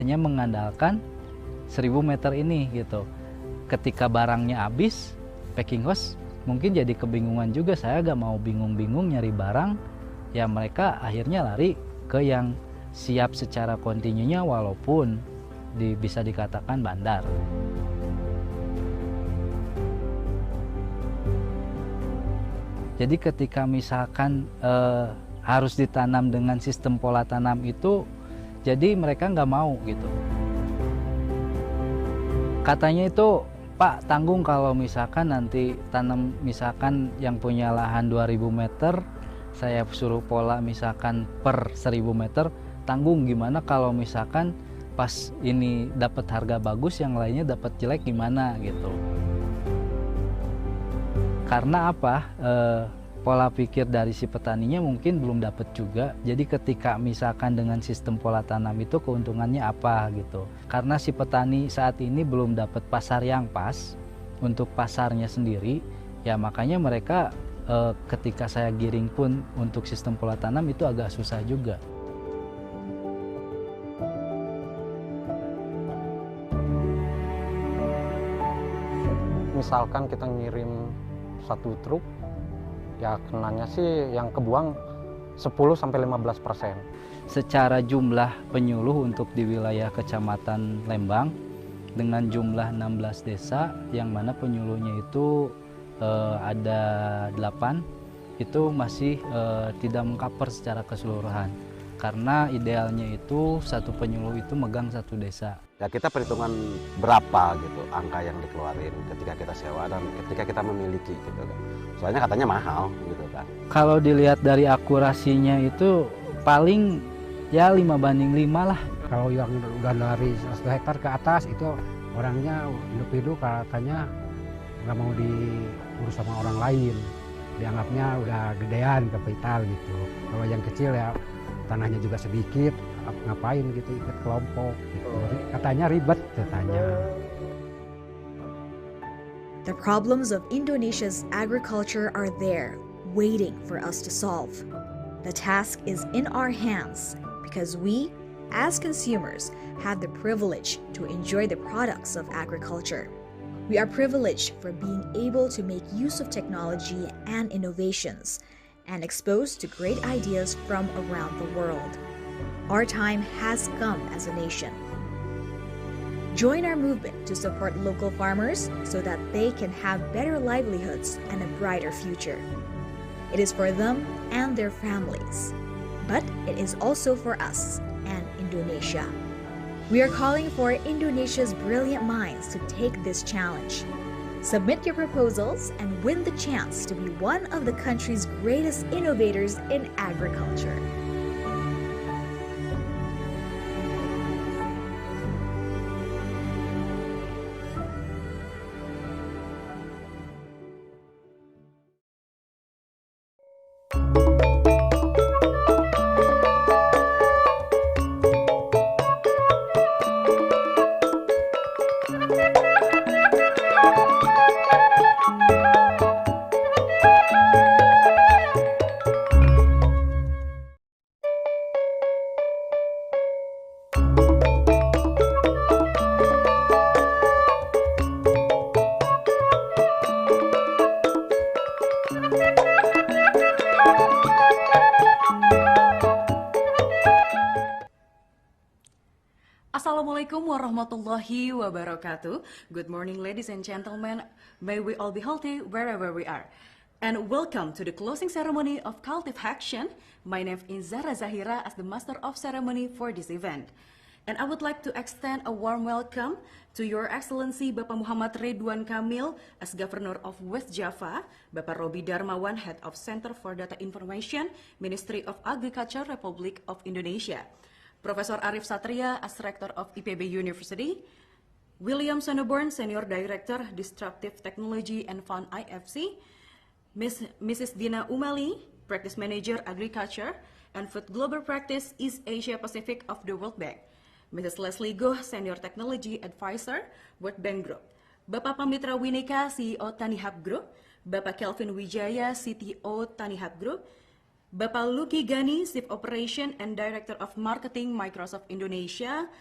hanya mengandalkan 1000 meter ini gitu. Ketika barangnya habis, packing house mungkin jadi kebingungan juga. Saya gak mau bingung-bingung nyari barang, ya mereka akhirnya lari ke yang siap secara kontinunya walaupun bisa dikatakan bandar. Jadi ketika misalkan harus ditanam dengan sistem pola tanam itu, jadi mereka nggak mau gitu. Katanya itu, Pak, tanggung kalau misalkan nanti tanam, misalkan yang punya lahan 2000 meter, saya suruh pola misalkan per 1000 meter, tanggung gimana kalau misalkan pas ini dapat harga bagus, yang lainnya dapat jelek gimana gitu. Karena apa? Pola pikir dari si petaninya mungkin belum dapat juga. Jadi ketika misalkan dengan sistem pola tanam itu keuntungannya apa gitu. Karena si petani saat ini belum dapat pasar yang pas untuk pasarnya sendiri, ya makanya mereka ketika saya giring pun untuk sistem pola tanam itu agak susah juga. Misalkan kita ngirim 1 truk, ya kenanya sih yang kebuang 10-15%. Secara jumlah penyuluh untuk di wilayah Kecamatan Lembang dengan jumlah 16 desa, yang mana penyuluhnya itu ada 8, itu masih tidak mengcover secara keseluruhan. Karena idealnya itu satu penyuluh itu megang 1 desa. Ya kita perhitungan berapa gitu angka yang dikeluarin ketika kita sewa dan ketika kita memiliki gitu kan. Soalnya katanya mahal gitu kan. Kalau dilihat dari akurasinya itu paling ya 5:5 lah. Kalau yang udah dari 1 hektar ke atas itu orangnya hidup katanya nggak mau diurus sama orang lain. Dianggapnya udah gedean kapital gitu. Kalau yang kecil ya tanahnya juga sedikit, ngapain gitu ikut kelompok gitu. Katanya ribet katanya. The problems of Indonesia's agriculture are there, waiting for us to solve. The task is in our hands because we, as consumers, have the privilege to enjoy the products of agriculture. We are privileged for being able to make use of technology and innovations and exposed to great ideas from around the world. Our time has come as a nation. Join our movement to support local farmers so that they can have better livelihoods and a brighter future. It is for them and their families, but it is also for us and Indonesia. We are calling for Indonesia's brilliant minds to take this challenge. Submit your proposals and win the chance to be one of the country's greatest innovators in agriculture. Assalamualaikum warahmatullahi wabarakatuh. Good morning, ladies and gentlemen. May we all be healthy wherever we are. And welcome to the closing ceremony of Cultivhacktion. My name is Zara Zahira as the Master of Ceremony for this event. And I would like to extend a warm welcome to Your Excellency Bapak Muhammad Ridwan Kamil as Governor of West Java, Bapak Robi Darmawan, Head of Center for Data Information, Ministry of Agriculture, Republic of Indonesia, Profesor Arif Satria as Rector of IPB University, William Sonneborn, Senior Director, Disruptive Technology and Fund IFC, Mrs. Dina Umali, Practice Manager, Agriculture and Food Global Practice, East Asia Pacific of the World Bank, Mrs. Leslie Goh, Senior Technology Advisor, World Bank Group, Bapak Pamitra Wineka, CEO Tanihub Group, Bapak Kelvin Wijaya, CTO Tanihub Group, Bapak Luki Gani, Chief Operation and Director of Marketing Microsoft Indonesia,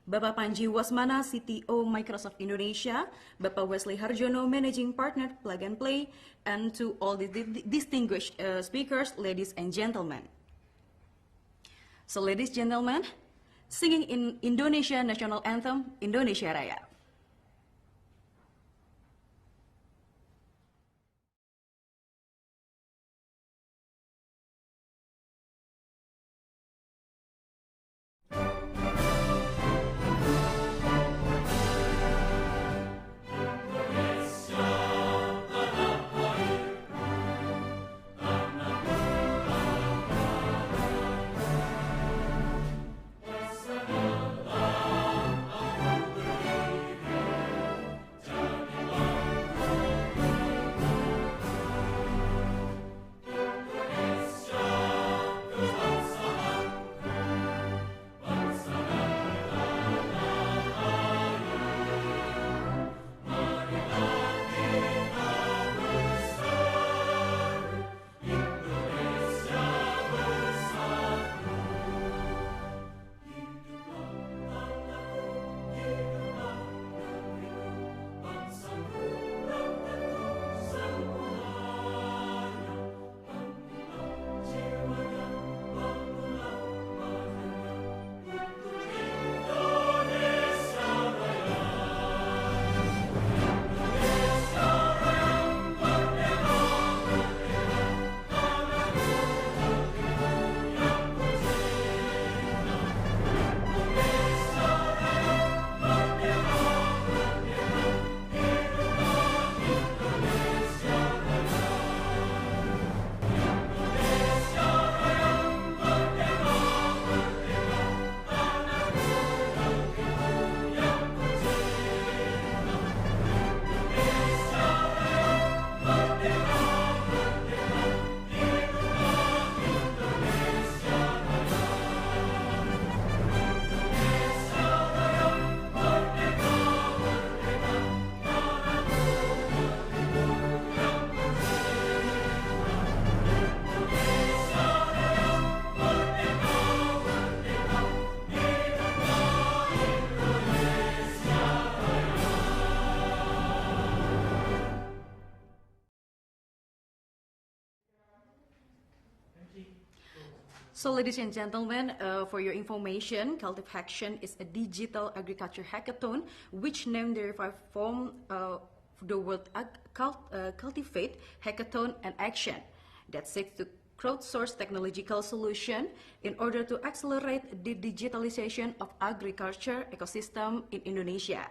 Bapak Panji Wasmana, CTO Microsoft Indonesia, Bapak Wesley Harjono, Managing Partner Plug and Play, and to all the distinguished speakers, ladies and gentlemen. So ladies and gentlemen, singing in Indonesia National Anthem, Indonesia Raya. So ladies and gentlemen, for your information, Cultivhacktion is a digital agriculture hackathon which name derived from the word cultivate, hackathon, and action that seeks to crowdsource technological solution in order to accelerate the digitalization of agriculture ecosystem in Indonesia.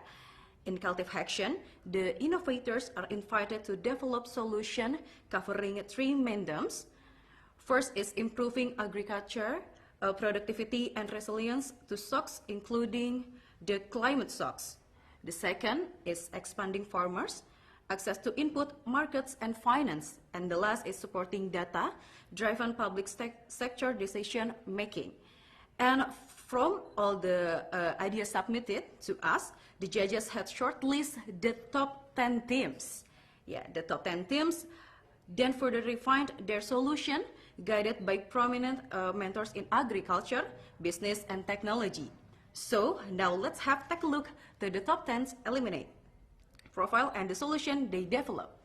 In Cultivhacktion, the innovators are invited to develop solution covering three main themes. First is improving agriculture, productivity and resilience to shocks, including the climate shocks. The second is expanding farmers, access to input, markets, and finance. And the last is supporting data-driven public sector decision making. And from all the ideas submitted to us, the judges had shortlisted the top 10 themes. Yeah, the top 10 themes, then further refined their solution, guided by prominent mentors in agriculture, business, and technology. So now let's take a look to the top 10's eliminate profile and the solution they developed.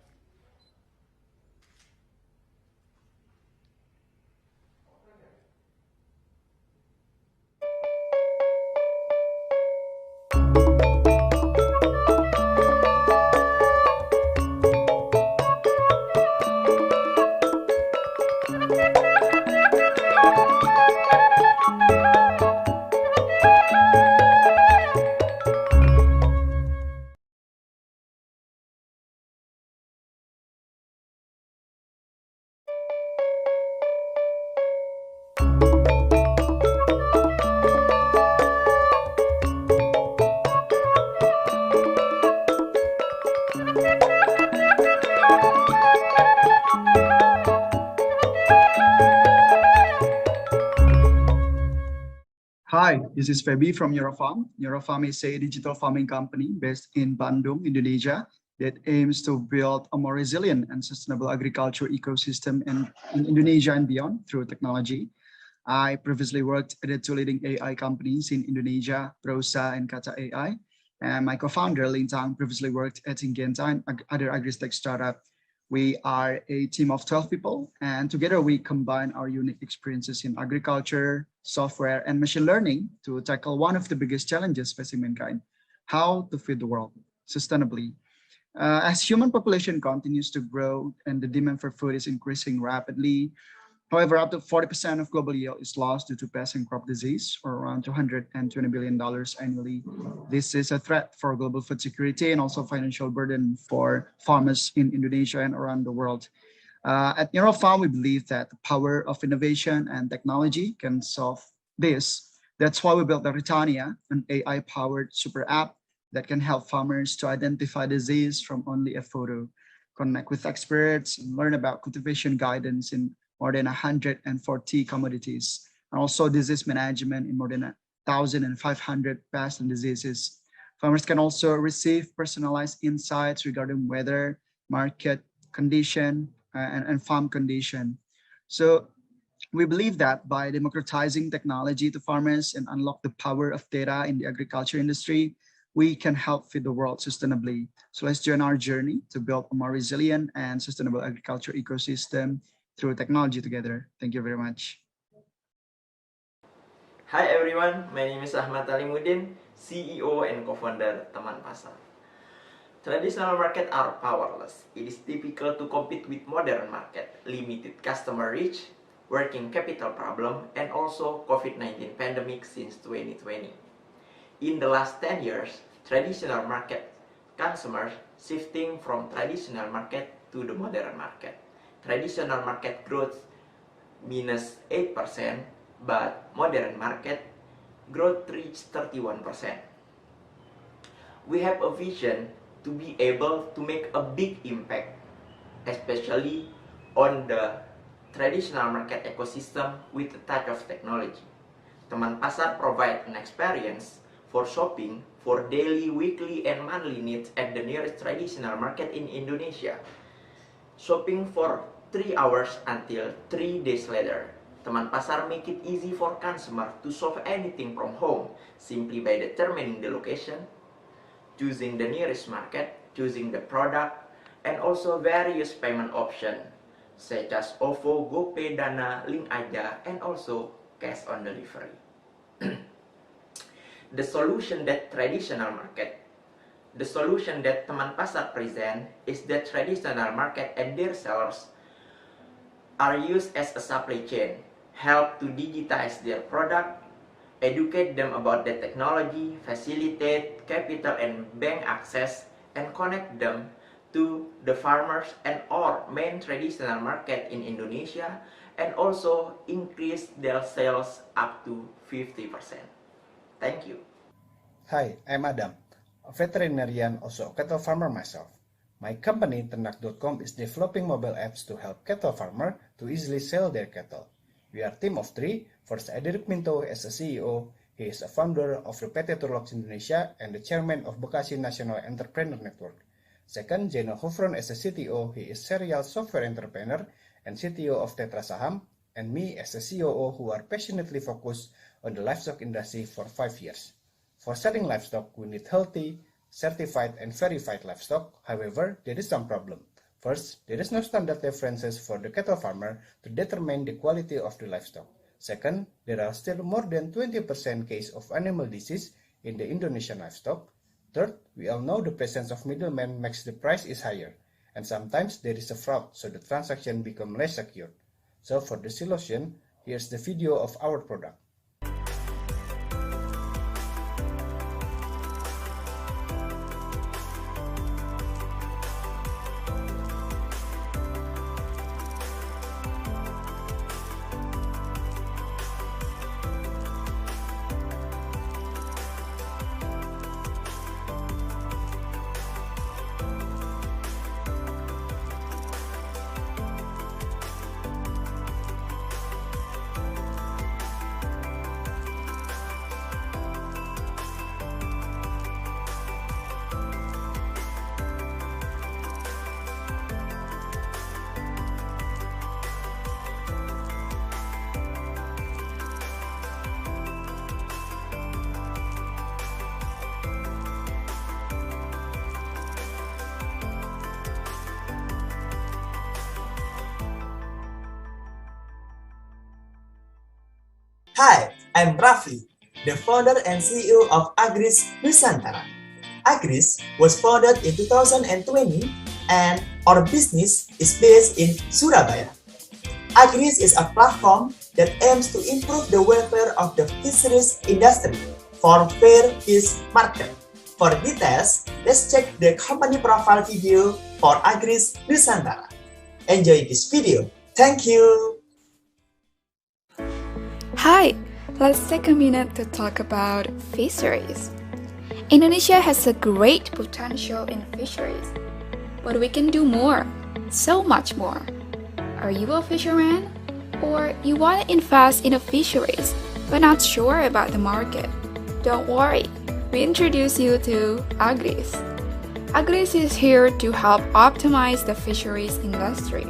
Hi, this is Feby from Eurofarm. Eurofarm is a digital farming company based in Bandung, Indonesia, that aims to build a more resilient and sustainable agriculture ecosystem in Indonesia and beyond through technology. I previously worked at two leading AI companies in Indonesia, Prosa and Kata AI. And my co-founder, Lintang, previously worked at Ingenta and other agri-tech startup. We are a team of 12 people, and together we combine our unique experiences in agriculture, software, and machine learning to tackle one of the biggest challenges facing mankind: how to feed the world sustainably. As human population continues to grow and the demand for food is increasing rapidly, however, up to 40% of global yield is lost due to pest and crop disease, or around $220 billion annually. This is a threat for global food security and also financial burden for farmers in Indonesia and around the world. At Neurofarm, we believe that the power of innovation and technology can solve this. That's why we built the Ritania, an AI-powered super app that can help farmers to identify disease from only a photo, connect with experts, and learn about cultivation guidance in more than 140 commodities, and also disease management in more than 1,500 pests and diseases. Farmers can also receive personalized insights regarding weather, market condition, and farm condition. So we believe that by democratizing technology to farmers and unlock the power of data in the agriculture industry, we can help feed the world sustainably. So let's join our journey to build a more resilient and sustainable agriculture ecosystem through technology together. Thank you very much. Hi everyone, my name is Ahmad Alimuddin, CEO and co-founder Teman Pasar. Traditional markets are powerless. It is difficult to compete with modern market, limited customer reach, working capital problem, and also COVID-19 pandemic since 2020. In the last 10 years, traditional market consumers shifting from traditional market to the modern market. Traditional market growth minus 8%, but modern market growth reached 31%. We have a vision to be able to make a big impact, especially on the traditional market ecosystem with a touch of technology. Teman Pasar provide an experience for shopping for daily, weekly, and monthly needs at the nearest traditional market in Indonesia. Shopping for 3 hours until 3 days later. Teman Pasar make it easy for consumer to shop anything from home simply by determining the location, choosing the nearest market, choosing the product, and also various payment options such as OVO, GoPay, Dana, Link Aja, and also cash on delivery. The solution that Teman Pasar present is that traditional market and their sellers are used as a supply chain, help to digitize their product, educate them about the technology, facilitate capital and bank access, and connect them to the farmers and or main traditional market in Indonesia, and also increase their sales up to 50%. Thank you. Hi, I'm Adam, a veterinarian, also a cattle farmer myself. My company, Ternak.com, is developing mobile apps to help cattle farmers to easily sell their cattle. We are a team of 3. First, Ederik Minto as a CEO. He is a founder of the PT Turlox Indonesia and the chairman of Bekasi National Entrepreneur Network. Second, Jeno Hofron as a CTO. He is serial software entrepreneur and CTO of Tetra Saham. And me as a COO who are passionately focused on the livestock industry for 5 years. For selling livestock, we need healthy, certified and verified livestock. However, there is some problem. First, there is no standard references for the cattle farmer to determine the quality of the livestock. Second, there are still more than 20% case of animal disease in the Indonesian livestock. Third, we all know the presence of middlemen makes the price is higher. And sometimes there is a fraud, so the transaction become less secure. So for the solution, here's the video of our product. Hi, I'm Rafli, the founder and CEO of Agris Nusantara. Agris was founded in 2020 and our business is based in Surabaya. Agris is a platform that aims to improve the welfare of the fisheries industry for fair fish market. For details, let's check the company profile video for Agris Nusantara. Enjoy this video. Thank you. Hi, let's take a minute to talk about fisheries. Indonesia has a great potential in fisheries, but we can do more, so much more. Are you a fisherman? Or you want to invest in a fisheries, but not sure about the market? Don't worry, we introduce you to Agris. Agris is here to help optimize the fisheries industry.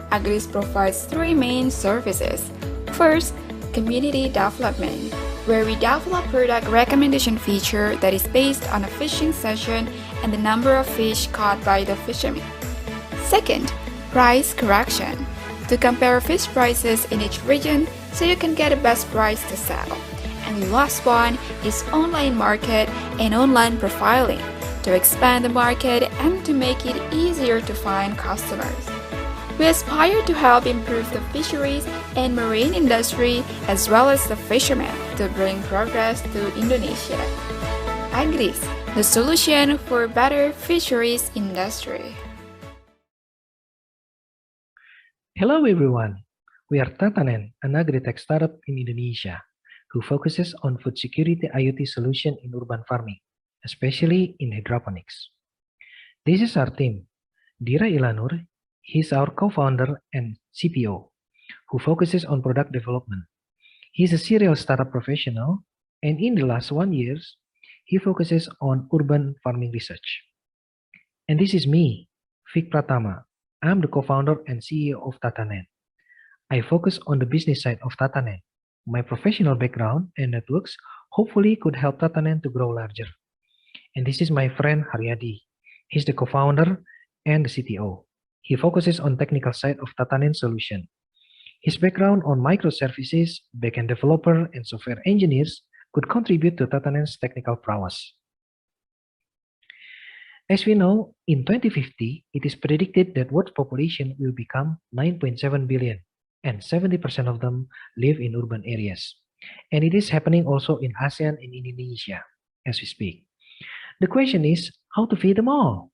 Agris provides three main services. First, community development, where we develop product recommendation feature that is based on a fishing session and the number of fish caught by the fishermen. Second, price correction, to compare fish prices in each region so you can get the best price to sell. And the last one is online market and online profiling, to expand the market and to make it easier to find customers. We aspire to help improve the fisheries and marine industry as well as the fishermen to bring progress to Indonesia. Agris, the solution for better fisheries industry. Hello everyone, we are Tatanen, an agri-tech startup in Indonesia who focuses on food security IoT solution in urban farming, especially in hydroponics. This is our team. Dira Ilanur, he's our co-founder and CTO, who focuses on product development. He's a serial startup professional, and in the last 1 year, he focuses on urban farming research. And this is me, Fik Pratama. I'm the co-founder and CEO of Tatanen. I focus on the business side of Tatanen. My professional background and networks hopefully could help Tatanen to grow larger. And this is my friend Haryadi. He's the co-founder and the CTO. He focuses on technical side of Tatanen solution. His background on microservices, backend developer, and software engineers could contribute to Tatanen's technical prowess. As we know, in 2050, it is predicted that world population will become 9.7 billion, and 70% of them live in urban areas. And it is happening also in ASEAN and Indonesia as we speak. The question is how to feed them all.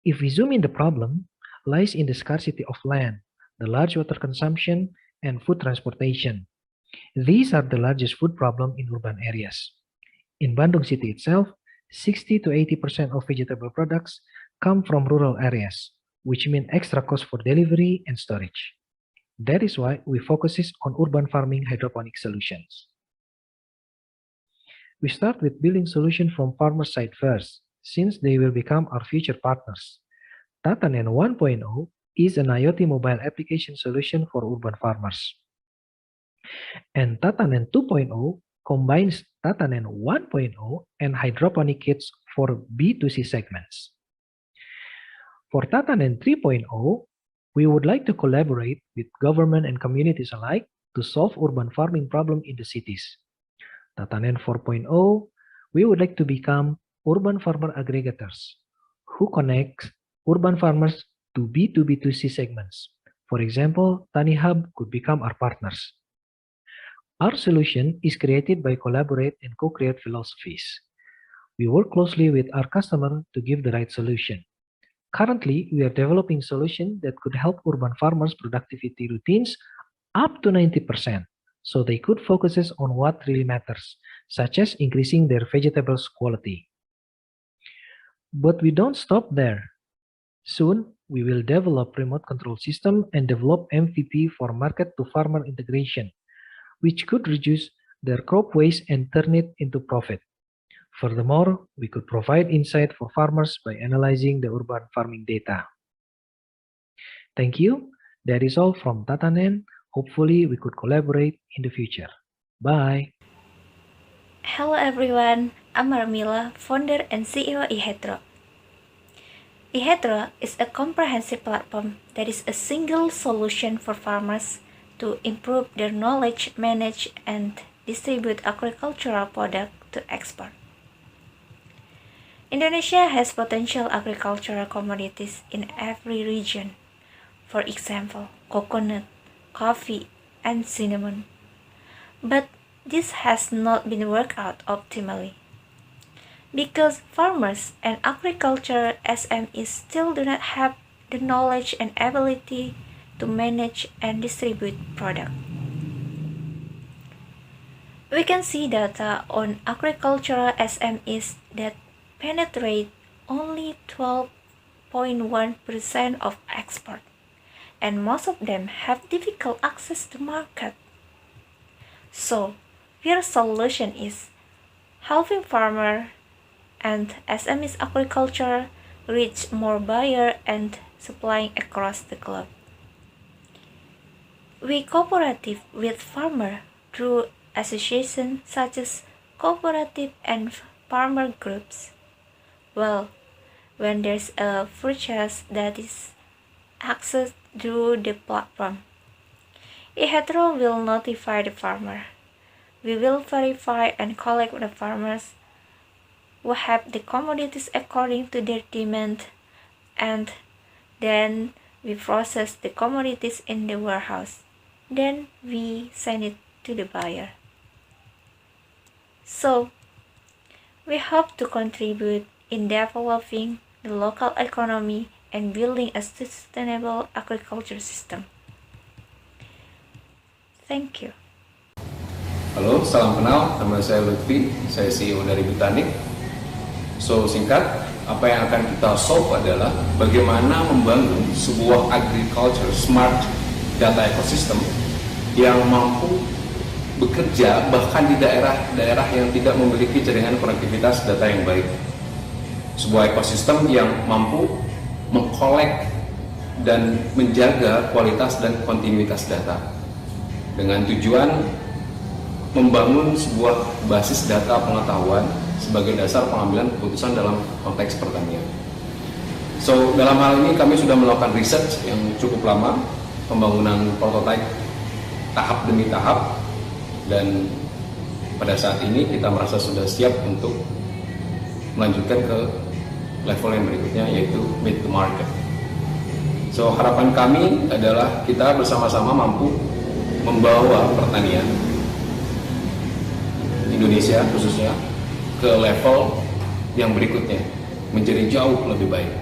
If we zoom in, the problem lies in the scarcity of land, the large water consumption, and food transportation. These are the largest food problem in urban areas. In Bandung city itself, 60 to 80% of vegetable products come from rural areas, which mean extra cost for delivery and storage. That is why we focus on urban farming hydroponic solutions. We start with building solution from farmer side first, since they will become our future partners. Tatanen 1.0 is an IoT mobile application solution for urban farmers. And Tatanen 2.0 combines Tatanen 1.0 and hydroponic kits for B2C segments. For Tatanen 3.0, we would like to collaborate with government and communities alike to solve urban farming problem in the cities. Tatanen 4.0, we would like to become urban farmer aggregators who connect urban farmers to B2B2C segments. For example, Tani Hub could become our partners. Our solution is created by collaborate and co-create philosophies. We work closely with our customer to give the right solution. Currently, we are developing solutions that could help urban farmers' productivity routines up to 90%, so they could focus on what really matters, such as increasing their vegetables quality. But we don't stop there. Soon, we will develop remote control system and develop MVP for market-to-farmer integration, which could reduce their crop waste and turn it into profit. Furthermore, we could provide insight for farmers by analyzing the urban farming data. Thank you. That is all from Tatanen. Hopefully, we could collaborate in the future. Bye. Hello everyone, I'm Marmila, founder and CEO iHetro. iHetro is a comprehensive platform that is a single solution for farmers to improve their knowledge, manage, and distribute agricultural products to export. Indonesia has potential agricultural commodities in every region. For example, coconut, coffee, and cinnamon. But this has not been worked out optimally, because farmers and agriculture SMEs still do not have the knowledge and ability to manage and distribute product. We can see data on agricultural SMEs that penetrate only 12.1% of export, and most of them have difficult access to market. So, your solution is helping farmer and SMEs agriculture reach more buyer and supplying across the globe. We cooperate with farmer through associations such as cooperative and farmer groups. Well, when there's a purchase that is accessed through the platform, hackathon will notify the farmer. We will verify and collect the farmers who have the commodities according to their demand, and then we process the commodities in the warehouse. Then we send it to the buyer. So, we hope to contribute in developing the local economy and building a sustainable agriculture system. Thank you. Halo, salam kenal. Nama saya Lutfi, saya CEO dari Bitanik. So, singkat, apa yang akan kita solve adalah bagaimana membangun sebuah agriculture smart data ecosystem yang mampu bekerja bahkan di daerah-daerah yang tidak memiliki jaringan konektivitas data yang baik. Sebuah ekosistem yang mampu mengkolek dan menjaga kualitas dan kontinuitas data dengan tujuan membangun sebuah basis data pengetahuan sebagai dasar pengambilan keputusan dalam konteks pertanian. So, dalam hal ini kami sudah melakukan research yang cukup lama, pembangunan prototipe tahap demi tahap, dan pada saat ini kita merasa sudah siap untuk melanjutkan ke level yang berikutnya, yaitu meet the market. So, harapan kami adalah kita bersama-sama mampu membawa pertanian Indonesia khususnya ke level yang berikutnya, menjadi jauh lebih baik.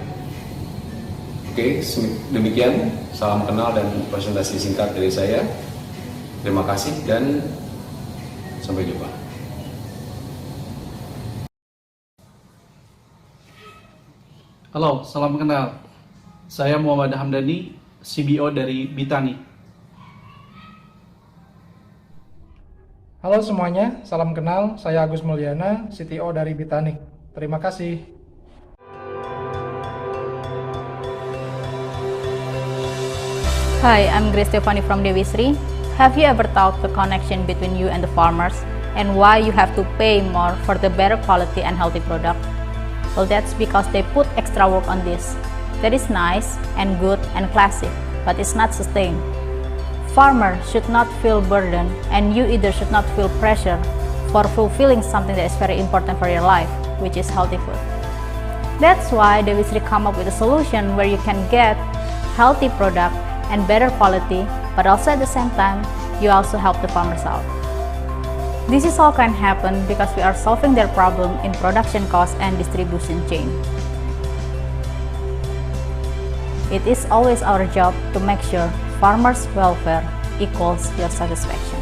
Oke, demikian salam kenal dan presentasi singkat dari saya. Terima kasih dan sampai jumpa. Halo, salam kenal. Saya Muhammad Hamdani, CBO dari Bitanik. Halo semuanya, salam kenal. Saya Agus Mulyana, CTO dari Bitanik. Terima kasih. Hi, I'm Grace Stefani from Dewi Sri. Have you ever thought the connection between you and the farmers and why you have to pay more for the better quality and healthy product? Well, that's because they put extra work on this. That is nice and good and classic, but it's not sustained. Farmers should not feel burdened, and you either should not feel pressure for fulfilling something that is very important for your life, which is healthy food. That's why Dewi Sri come up with a solution where you can get healthy product and better quality, but also at the same time, you also help the farmers out. This is all can happen because we are solving their problem in production cost and distribution chain. It is always our job to make sure farmers' welfare equals your satisfaction.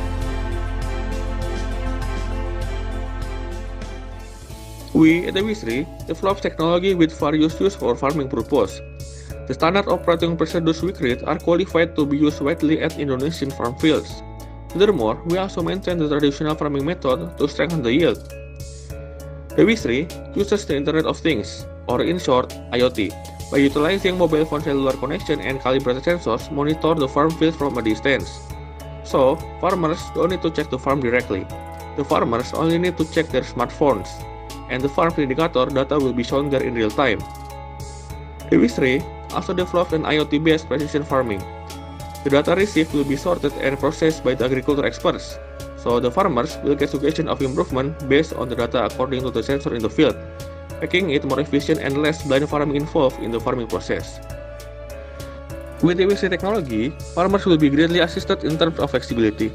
We at Dewi Sri develop technology with various use for farming purpose. The standard operating procedures we create are qualified to be used widely at Indonesian farm fields. Furthermore, we also maintain the traditional farming method to strengthen the yield. Dewi Sri uses the Internet of Things, or in short, IoT, by utilizing mobile phone cellular connection and calibrated sensors monitor the farm field from a distance. So, farmers don't need to check the farm directly. The farmers only need to check their smartphones, and the farm indicator data will be shown there in real time. Dewi Sri also developed an IoT-based precision farming. The data received will be sorted and processed by the agriculture experts, so the farmers will get suggestion of improvement based on the data according to the sensor in the field, making it more efficient and less blind farming involved in the farming process. With DWC technology, farmers will be greatly assisted in terms of flexibility.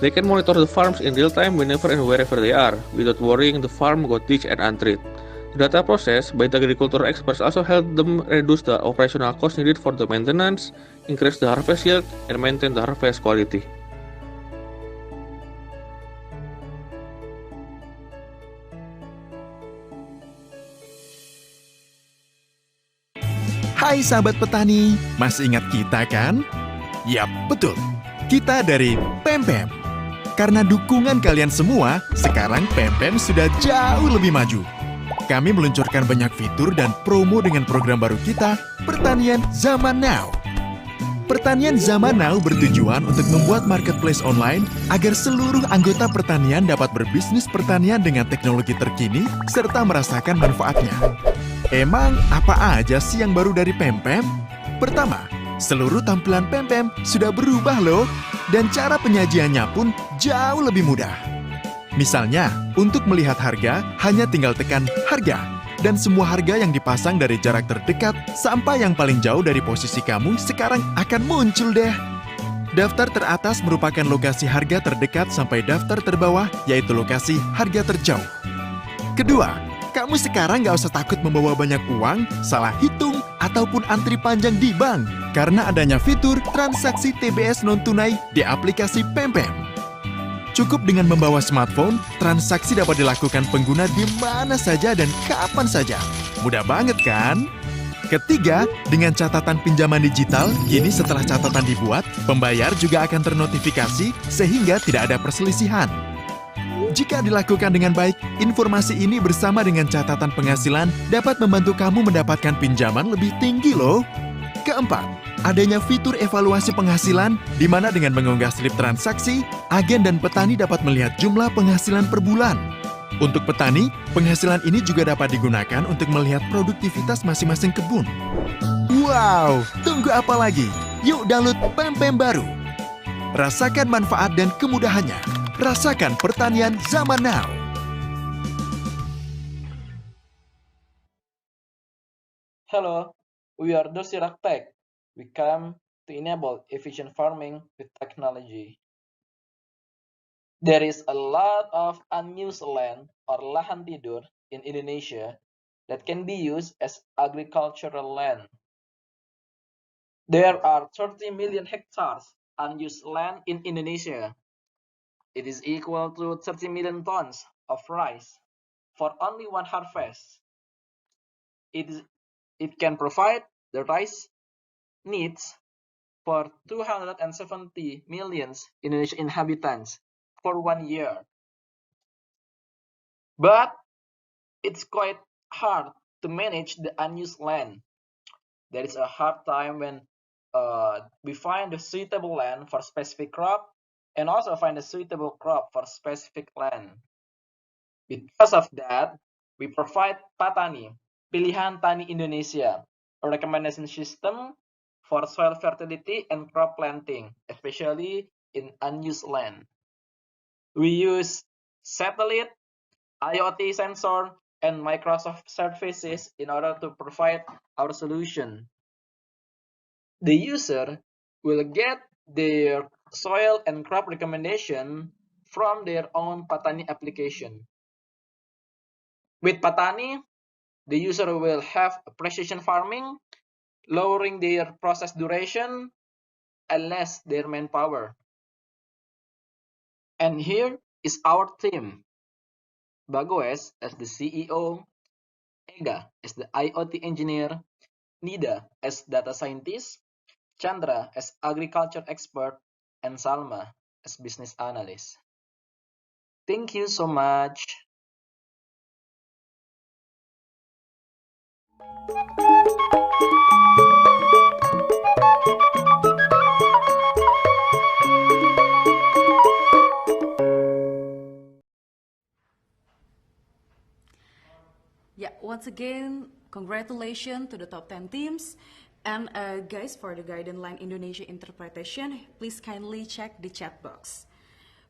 They can monitor the farms in real time whenever and wherever they are, without worrying the farm got ditched and untreated. The data processed by the agriculture experts also help them reduce the operational cost needed for the maintenance, increase the harvest yield, and maintain the harvest quality. Hai sahabat petani, masih ingat kita kan? Yap, betul. Kita dari Pempem. Karena dukungan kalian semua, sekarang Pempem sudah jauh lebih maju. Kami meluncurkan banyak fitur dan promo dengan program baru kita, Pertanian Zaman Now. Pertanian Zaman Now bertujuan untuk membuat marketplace online agar seluruh anggota pertanian dapat berbisnis pertanian dengan teknologi terkini serta merasakan manfaatnya. Emang apa aja sih yang baru dari Pempem? Pertama, seluruh tampilan Pempem sudah berubah loh, dan cara penyajiannya pun jauh lebih mudah. Misalnya, untuk melihat harga, hanya tinggal tekan harga, dan semua harga yang dipasang dari jarak terdekat sampai yang paling jauh dari posisi kamu sekarang akan muncul deh. Daftar teratas merupakan lokasi harga terdekat sampai daftar terbawah, yaitu lokasi harga terjauh. Kedua, kamu sekarang nggak usah takut membawa banyak uang, salah hitung, ataupun antri panjang di bank, karena adanya fitur transaksi TBS non-tunai di aplikasi Pempem. Cukup dengan membawa smartphone, transaksi dapat dilakukan pengguna di mana saja dan kapan saja. Mudah banget kan? Ketiga, dengan catatan pinjaman digital, kini setelah catatan dibuat, pembayar juga akan ternotifikasi sehingga tidak ada perselisihan. Jika dilakukan dengan baik, informasi ini bersama dengan catatan penghasilan dapat membantu kamu mendapatkan pinjaman lebih tinggi loh. Keempat, adanya fitur evaluasi penghasilan, di mana dengan mengunggah slip transaksi, agen dan petani dapat melihat jumlah penghasilan per bulan. Untuk petani, penghasilan ini juga dapat digunakan untuk melihat produktivitas masing-masing kebun. Wow, tunggu apa lagi? Yuk download Pempem baru. Rasakan manfaat dan kemudahannya. Rasakan pertanian zaman now. Hello, we are Dosiraktek. We come to enable efficient farming with technology. There is a lot of unused land or lahan tidur in Indonesia that can be used as agricultural land. There are 30 million hectares unused land in Indonesia. It is equal to 30 million tons of rice for only one harvest. It can provide the rice needs for 270 million Indonesian inhabitants for 1 year. But it's quite hard to manage the unused land. There is a hard time when we find a suitable land for specific crop and also find a suitable crop for specific land. Because of that, we provide Patani, Pilihan Tani Indonesia, a recommendation system for soil fertility and crop planting, especially in unused land. We use satellite, IoT sensor, and Microsoft services in order to provide our solution. The user will get their soil and crop recommendation from their own Patani application. With Patani, the user will have precision farming, lowering their process duration and less their manpower. And here is our team. Bagoes as the CEO, Ega as the IoT engineer, Nida as data scientist, Chandra as agriculture expert, and Salma as business analyst. Thank you so much. Yeah, once again, congratulations to the top 10 teams. And guys, for the guideline Indonesia interpretation, please kindly check the chat box.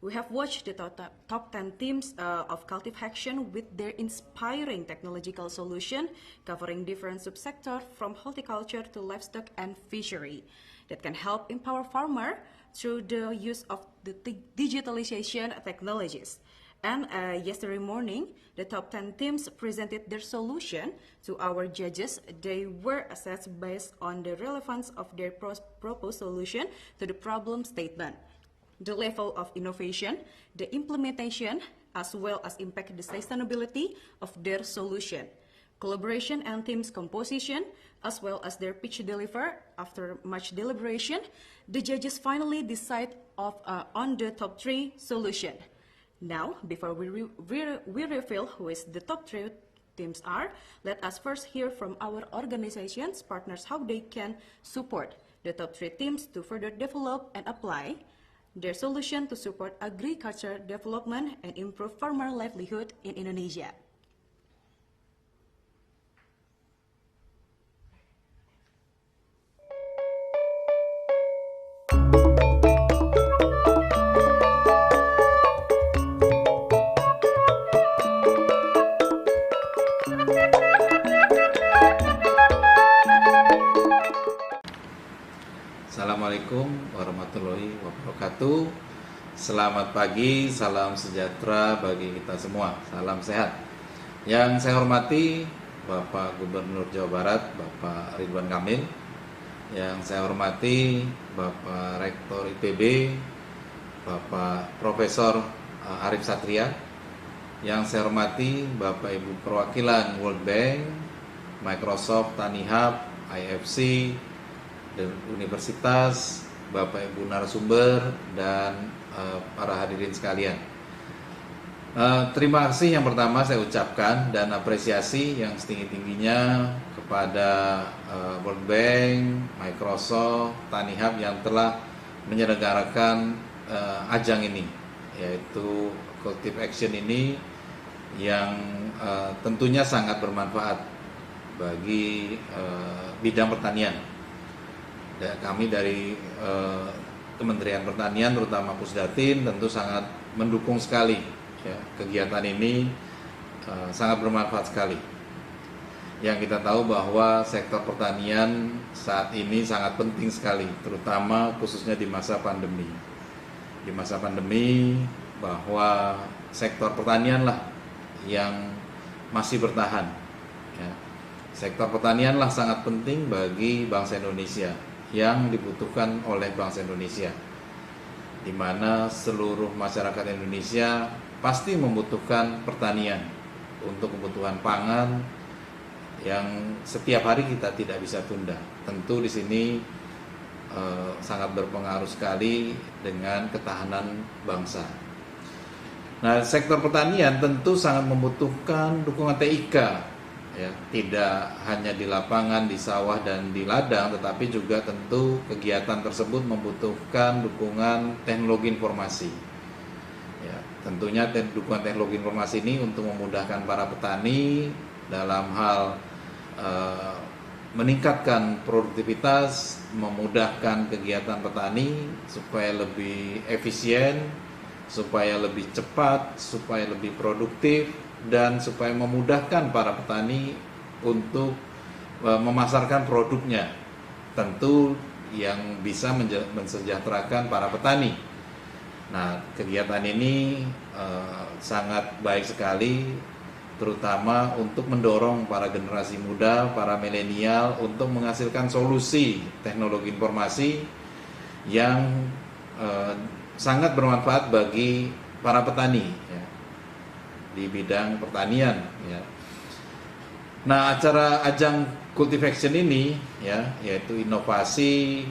We have watched the top 10 themes of Cultivhacktion with their inspiring technological solution covering different subsectors from horticulture to livestock and fishery that can help empower farmer through the use of the digitalization technologies. And yesterday morning, the top 10 teams presented their solution to our judges. They were assessed based on the relevance of their proposed solution to the problem statement, the level of innovation, the implementation, as well as impact the sustainability of their solution, collaboration and team's composition, as well as their pitch deliver. After much deliberation, the judges finally decide on the top 3 solution. Now, before we reveal who is the top 3 teams are, let us first hear from our organizations, partners, how they can support the top 3 teams to further develop and apply their solution to support agriculture development and improve farmer livelihood in Indonesia. Assalamualaikum warahmatullahi wabarakatuh. Selamat pagi, salam sejahtera bagi kita semua, salam sehat. Yang saya hormati Bapak Gubernur Jawa Barat, Bapak Ridwan Kamil. Yang saya hormati Bapak Rektor IPB, Bapak Profesor Arif Satria. Yang saya hormati Bapak Ibu perwakilan World Bank, Microsoft, Tanihub, IFC, dan universitas, Bapak Ibu narasumber, dan para hadirin sekalian. Terima kasih yang pertama saya ucapkan dan apresiasi yang setinggi-tingginya kepada World Bank, Microsoft, Tanihub yang telah menyelenggarakan ajang ini, yaitu Cultivhacktion ini yang tentunya sangat bermanfaat bagi bidang pertanian. Kami dari Kementerian Pertanian, terutama Pusdatin, tentu sangat mendukung sekali ya, kegiatan ini sangat bermanfaat sekali. Yang kita tahu bahwa sektor pertanian saat ini sangat penting sekali, terutama khususnya di masa pandemi. Di masa pandemi, bahwa sektor pertanian lah yang masih bertahan. Ya. Sektor pertanian lah sangat penting bagi bangsa Indonesia, yang dibutuhkan oleh bangsa Indonesia, di mana seluruh masyarakat Indonesia pasti membutuhkan pertanian untuk kebutuhan pangan yang setiap hari kita tidak bisa tunda. Tentu di sini sangat berpengaruh sekali dengan ketahanan bangsa. Nah, sektor pertanian tentu sangat membutuhkan dukungan TIK. Ya, tidak hanya di lapangan, di sawah, dan di ladang, tetapi juga tentu kegiatan tersebut membutuhkan dukungan teknologi informasi. Ya, tentunya dukungan teknologi informasi ini untuk memudahkan para petani dalam hal meningkatkan produktivitas, memudahkan kegiatan petani supaya lebih efisien, supaya lebih cepat, supaya lebih produktif, dan supaya memudahkan para petani untuk memasarkan produknya, tentu yang bisa mensejahterakan para petani. Nah, kegiatan ini sangat baik sekali, terutama untuk mendorong para generasi muda, para milenial untuk menghasilkan solusi teknologi informasi yang sangat bermanfaat bagi para petani ya, di bidang pertanian ya. Nah, acara ajang Cultivhacktion ini ya, yaitu inovasi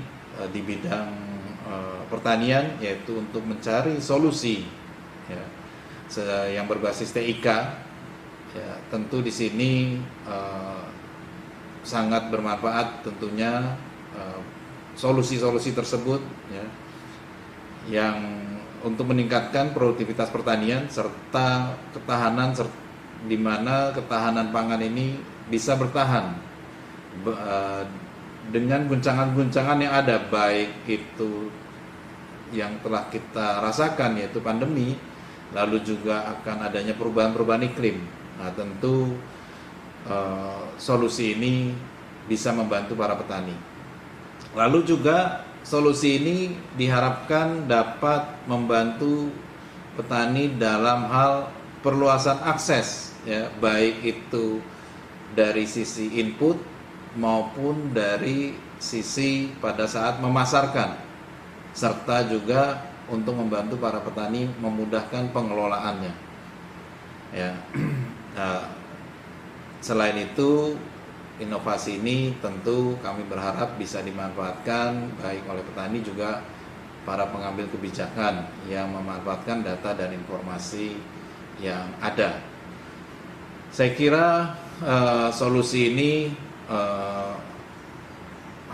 di bidang pertanian, yaitu untuk mencari solusi ya, yang berbasis TIK ya, tentu di sini sangat bermanfaat tentunya solusi-solusi tersebut ya, yang untuk meningkatkan produktivitas pertanian serta ketahanan, di mana ketahanan pangan ini bisa bertahan dengan guncangan-guncangan yang ada, baik itu yang telah kita rasakan yaitu pandemi, lalu juga akan adanya perubahan-perubahan iklim. Nah, tentu solusi ini bisa membantu para petani. Lalu juga solusi ini diharapkan dapat membantu petani dalam hal perluasan akses, ya, baik itu dari sisi input maupun dari sisi pada saat memasarkan, serta juga untuk membantu para petani memudahkan pengelolaannya. Ya. Nah, selain itu, inovasi ini tentu kami berharap bisa dimanfaatkan baik oleh petani juga para pengambil kebijakan yang memanfaatkan data dan informasi yang ada. Saya kira solusi ini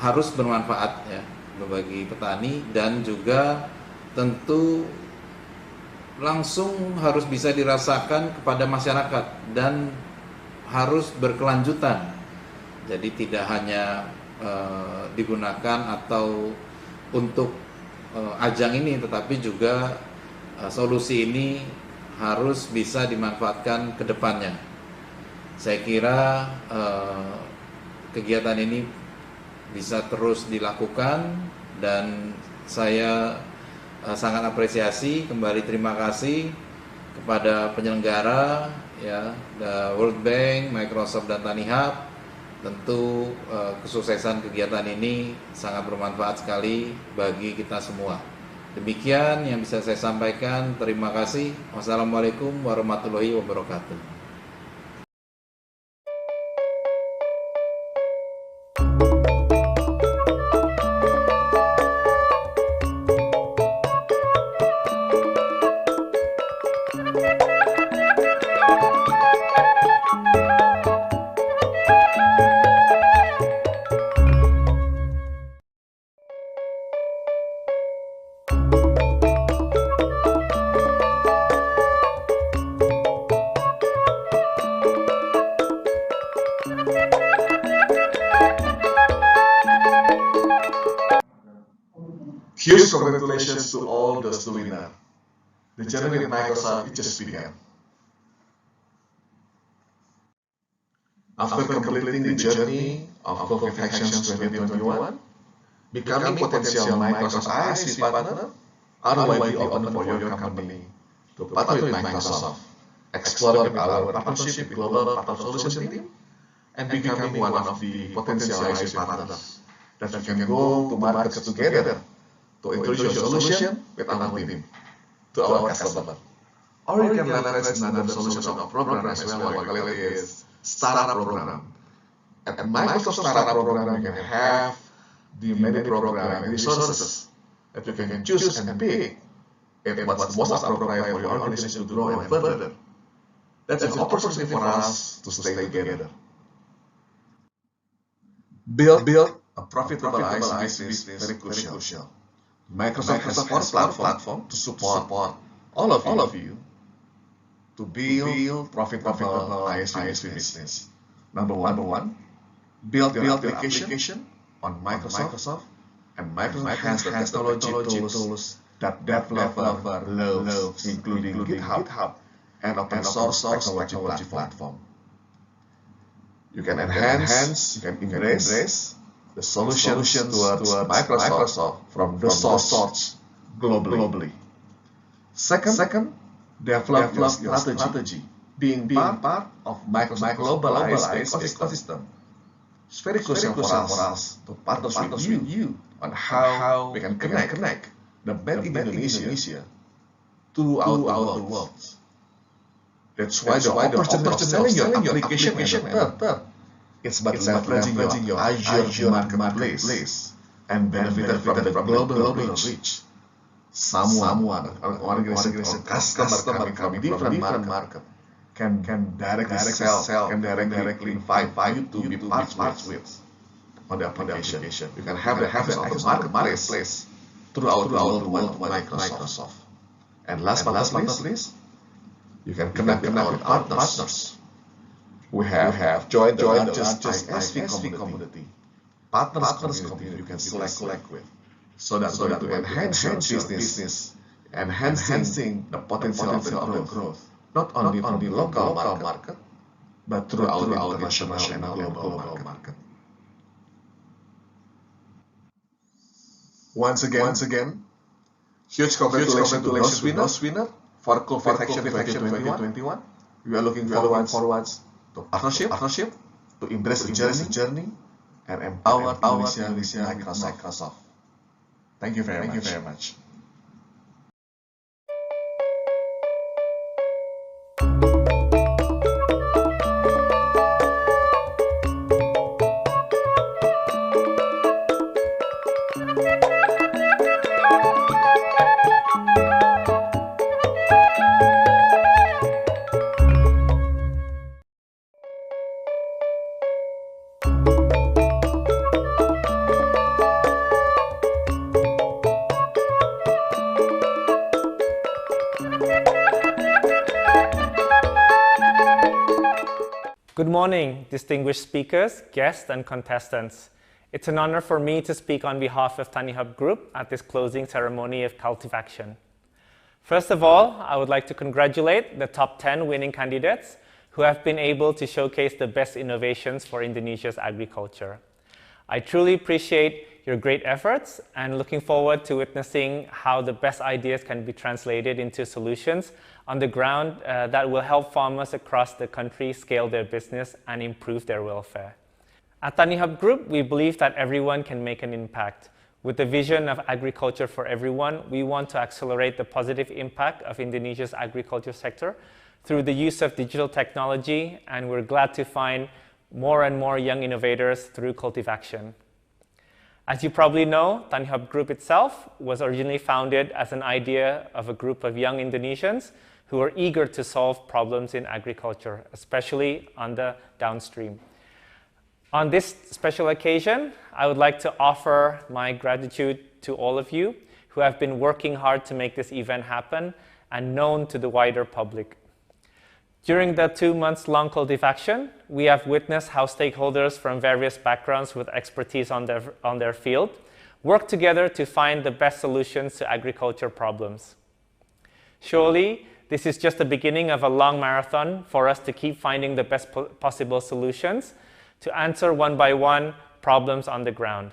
harus bermanfaat, ya, bagi petani, dan juga tentu langsung harus bisa dirasakan kepada masyarakat dan harus berkelanjutan. Jadi tidak hanya digunakan atau untuk ajang ini, tetapi juga solusi ini harus bisa dimanfaatkan ke depannya. Saya kira kegiatan ini bisa terus dilakukan, dan saya sangat apresiasi, kembali terima kasih kepada penyelenggara, ya, the World Bank, Microsoft, dan Tanihub. Tentu kesuksesan kegiatan ini sangat bermanfaat sekali bagi kita semua. Demikian yang bisa saya sampaikan. Terima kasih. Wassalamualaikum warahmatullahi wabarakatuh. Huge congratulations to all those winners. The journey with Microsoft just began. After completing the journey of Cultivhaction 2021, becoming potential Microsoft ISV partner, are widely open for your company to partner with Microsoft, exploring our partnership with global partner solution team, and becoming one of the potential ISV partners that we can go to market together to introduce your solution with our team to our customer. Or you can leverage another solution or program as well, what we call it is startup program. At Microsoft startup program, you can have the many program and resources that you can choose and pick what's most appropriate for your organization to grow and further. That's an opportunity for us to stay together. Build a profitable ISV business very crucial. Microsoft has four platform to support all of you to build profitable ISV business. Number one, build your application on Microsoft, and Microsoft has the technology tools that developer loves, including GitHub and open source technology platform. You can enhance, you can embrace the solutions towards Microsoft from the source globally. Second, develop your strategy, being part of Microsoft global ecosystem. It's very crucial for us to partner with you on how we can connect the Made in Indonesia throughout the world. That's why the opportunity of selling your application it's about leveraging your Azure marketplace and benefit from the global reach. Someone, an organization or customer coming from different market can directly sell, can directly invite you to be part with on the application. You can have the marketplace throughout the world with Microsoft. And last but not least, you can connect with our partners. We have joined the largest ISV community. partners community you can select with. So that to enhance your business, enhancing the potential of the growth, not only from the local market, but throughout the international and global market. Once again, huge congratulations to those winners for Cultivhacktion 2021. We are looking forward to partnership to embrace the journey and empower Indonesia with Microsoft. Thank you very much. Good morning, distinguished speakers, guests, and contestants. It's an honor for me to speak on behalf of TaniHub Group at this closing ceremony of Cultivhacktion. First of all, I would like to congratulate the top 10 winning candidates who have been able to showcase the best innovations for Indonesia's agriculture. I truly appreciate your great efforts and looking forward to witnessing how the best ideas can be translated into solutions on the ground that will help farmers across the country scale their business and improve their welfare. At TaniHub Group, we believe that everyone can make an impact. With the vision of agriculture for everyone, we want to accelerate the positive impact of Indonesia's agriculture sector through the use of digital technology, and we're glad to find more and more young innovators through Cultivhacktion. As you probably know, TaniHub Group itself was originally founded as an idea of a group of young Indonesians who are eager to solve problems in agriculture, especially on the downstream. On this special occasion, I would like to offer my gratitude to all of you who have been working hard to make this event happen and known to the wider public. During the 2 months long Cultivhacktion, we have witnessed how stakeholders from various backgrounds with expertise on their field work together to find the best solutions to agriculture problems. Surely, this is just the beginning of a long marathon for us to keep finding the best possible solutions to answer one by one problems on the ground.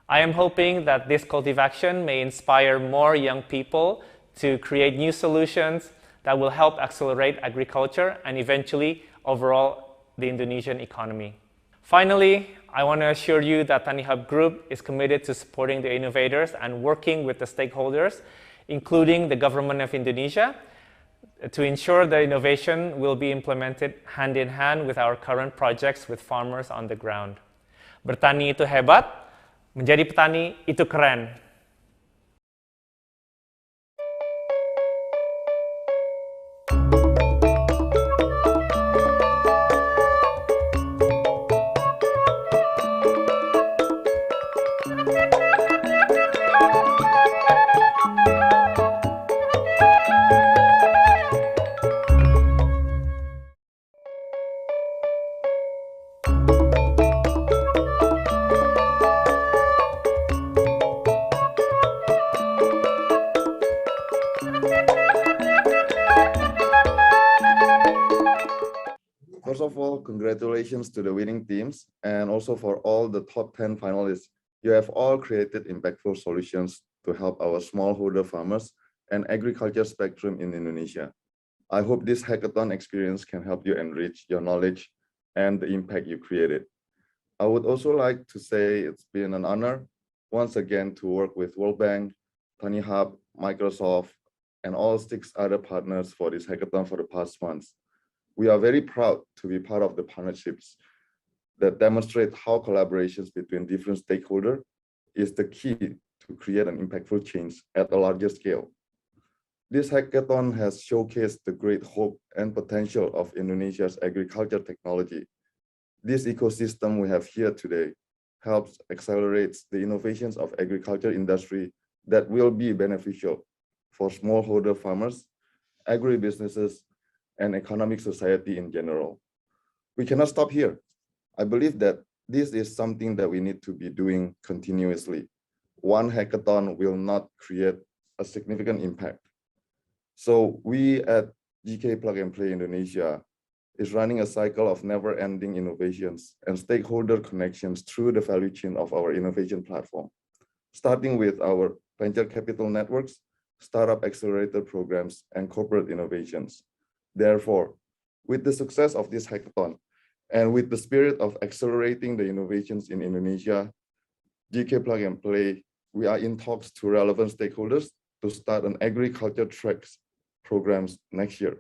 I am hoping that this Cultivhacktion may inspire more young people to create new solutions that will help accelerate agriculture and eventually overall the Indonesian economy. Finally, I want to assure you that TaniHub Group is committed to supporting the innovators and working with the stakeholders, including the government of Indonesia, to ensure the innovation will be implemented hand in hand with our current projects with farmers on the ground. Bertani itu hebat, menjadi petani itu keren. First of all, congratulations to the winning teams and also for all the top 10 finalists. You have all created impactful solutions to help our smallholder farmers and agriculture spectrum in Indonesia. I hope this hackathon experience can help you enrich your knowledge and the impact you created. I would also like to say it's been an honor once again to work with World Bank, TaniHub, Microsoft, and all 6 other partners for this hackathon for the past months. We are very proud to be part of the partnerships that demonstrate how collaborations between different stakeholders is the key to create an impactful change at a larger scale. This hackathon has showcased the great hope and potential of Indonesia's agriculture technology. This ecosystem we have here today helps accelerate the innovations of agriculture industry that will be beneficial for smallholder farmers, agribusinesses, and economic society in general. We cannot stop here. I believe that this is something that we need to be doing continuously. One hackathon will not create a significant impact. So we at GK Plug and Play Indonesia is running a cycle of never-ending innovations and stakeholder connections through the value chain of our innovation platform, starting with our venture capital networks, startup accelerator programs, and corporate innovations. Therefore, with the success of this hackathon, and with the spirit of accelerating the innovations in Indonesia, GK Plug and Play, we are in talks to relevant stakeholders to start an agriculture tracks programs next year.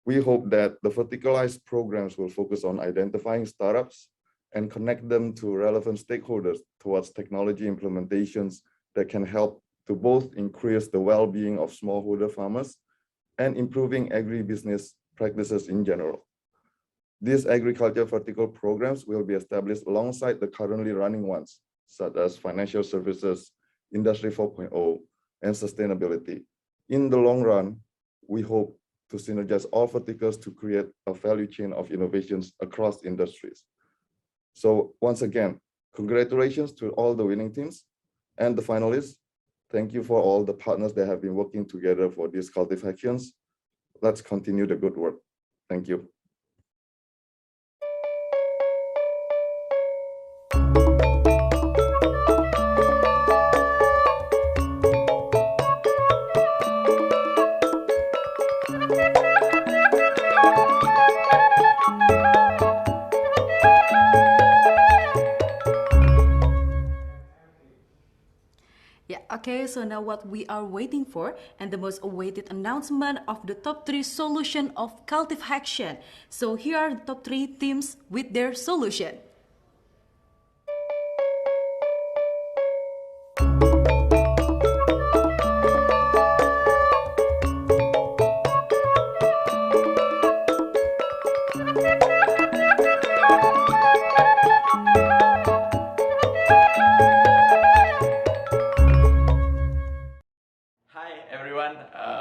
We hope that the verticalized programs will focus on identifying startups and connect them to relevant stakeholders towards technology implementations that can help to both increase the well-being of smallholder farmers and improving agribusiness practices in general. These agriculture vertical programs will be established alongside the currently running ones, such as financial services, Industry 4.0, and sustainability. In the long run, we hope to synergize all verticals to create a value chain of innovations across industries. So once again, congratulations to all the winning teams and the finalists. Thank you for all the partners that have been working together for these Cultivhactions. Let's continue the good work. Thank you. Okay, so now what we are waiting for and the most awaited announcement of the top 3 solution of Cultivhaction. So here are the top 3 teams with their solution.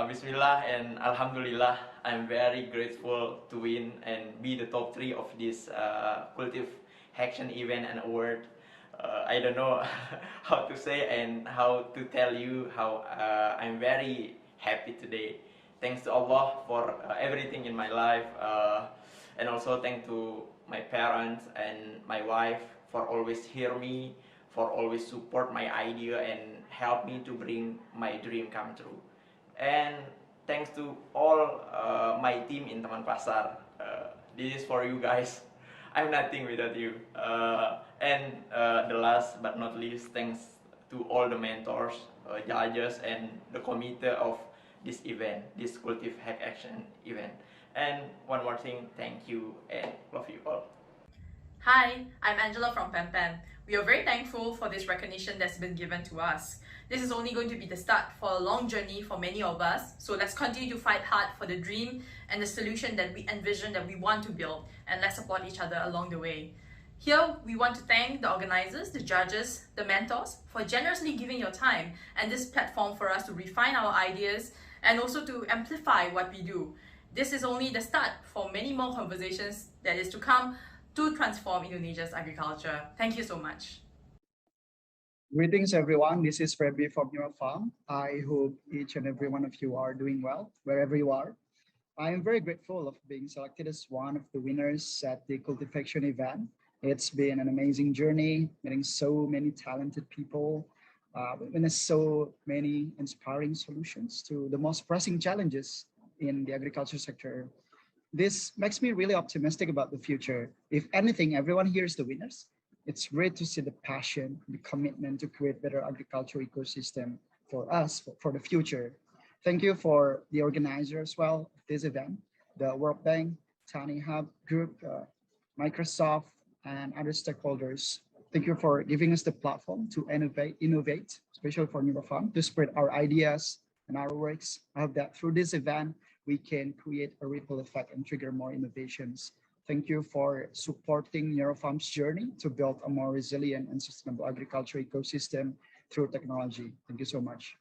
Bismillah and Alhamdulillah, I'm very grateful to win and be the top 3 of this Cultivhaction event and award. I don't know how to say and how to tell you how I'm very happy today. Thanks to Allah for everything in my life, and also thanks to my parents and my wife for always hear me, for always support my idea and help me to bring my dream come true. And thanks to all my team in Teman Pasar. This is for you guys. I'm nothing without you. And the last but not least, thanks to all the mentors, judges, and the committee of this event, this Cultivhaction event. And one more thing, thank you and love you all. Hi, I'm Angela from PemPem. We are very thankful for this recognition that's been given to us. This is only going to be the start for a long journey for many of us, so let's continue to fight hard for the dream and the solution that we envision that we want to build, and let's support each other along the way. Here, we want to thank the organizers, the judges, the mentors for generously giving your time and this platform for us to refine our ideas and also to amplify what we do. This is only the start for many more conversations that is to come to transform Indonesia's agriculture. Thank you so much. Greetings everyone, this is Freddy from your farm. I hope each and every one of you are doing well, wherever you are. I am very grateful of being selected as one of the winners at the Cultivhaction event. It's been an amazing journey, meeting so many talented people, witnessed so many inspiring solutions to the most pressing challenges in the agriculture sector. This makes me really optimistic about the future. If anything, everyone here is the winners. It's great to see the passion, the commitment to create better agriculture ecosystem for us, for the future. Thank you for the organizer as well of this event, the World Bank, Tiny Hub Group, Microsoft, and other stakeholders. Thank you for giving us the platform to innovate, especially for NeuroFarm, to spread our ideas and our works. I hope that through this event, we can create a ripple effect and trigger more innovations. Thank you for supporting NeuroFarm's journey to build a more resilient and sustainable agriculture ecosystem through technology. Thank you so much.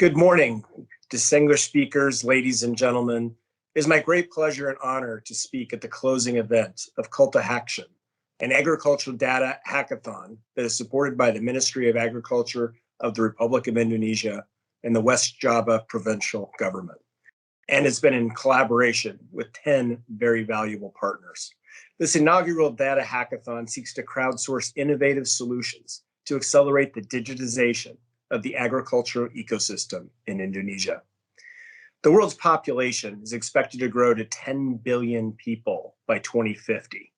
Good morning, distinguished speakers, ladies and gentlemen. It is my great pleasure and honor to speak at the closing event of Cultivhacktion, an agricultural data hackathon that is supported by the Ministry of Agriculture of the Republic of Indonesia and the West Java provincial government. And it's been in collaboration with 10 very valuable partners. This inaugural data hackathon seeks to crowdsource innovative solutions to accelerate the digitization of the agricultural ecosystem in Indonesia. The world's population is expected to grow to 10 billion people by 2050,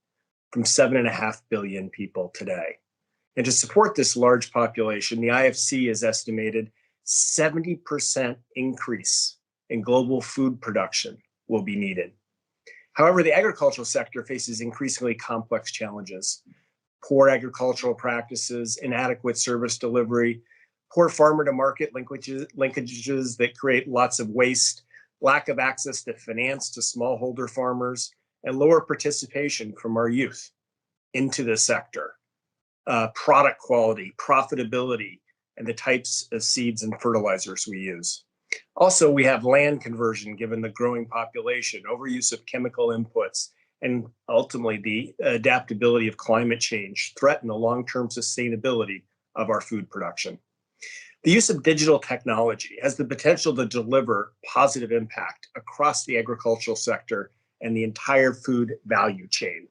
from 7.5 billion people today. And to support this large population, the IFC has estimated 70% increase in global food production will be needed. However, the agricultural sector faces increasingly complex challenges: poor agricultural practices, inadequate service delivery, poor farmer-to-market linkages that create lots of waste, lack of access to finance to smallholder farmers, and lower participation from our youth into the sector, product quality, profitability, and the types of seeds and fertilizers we use. Also, we have land conversion given the growing population, overuse of chemical inputs, and ultimately the adaptability of climate change threaten the long-term sustainability of our food production. The use of digital technology has the potential to deliver positive impact across the agricultural sector and the entire food value chain,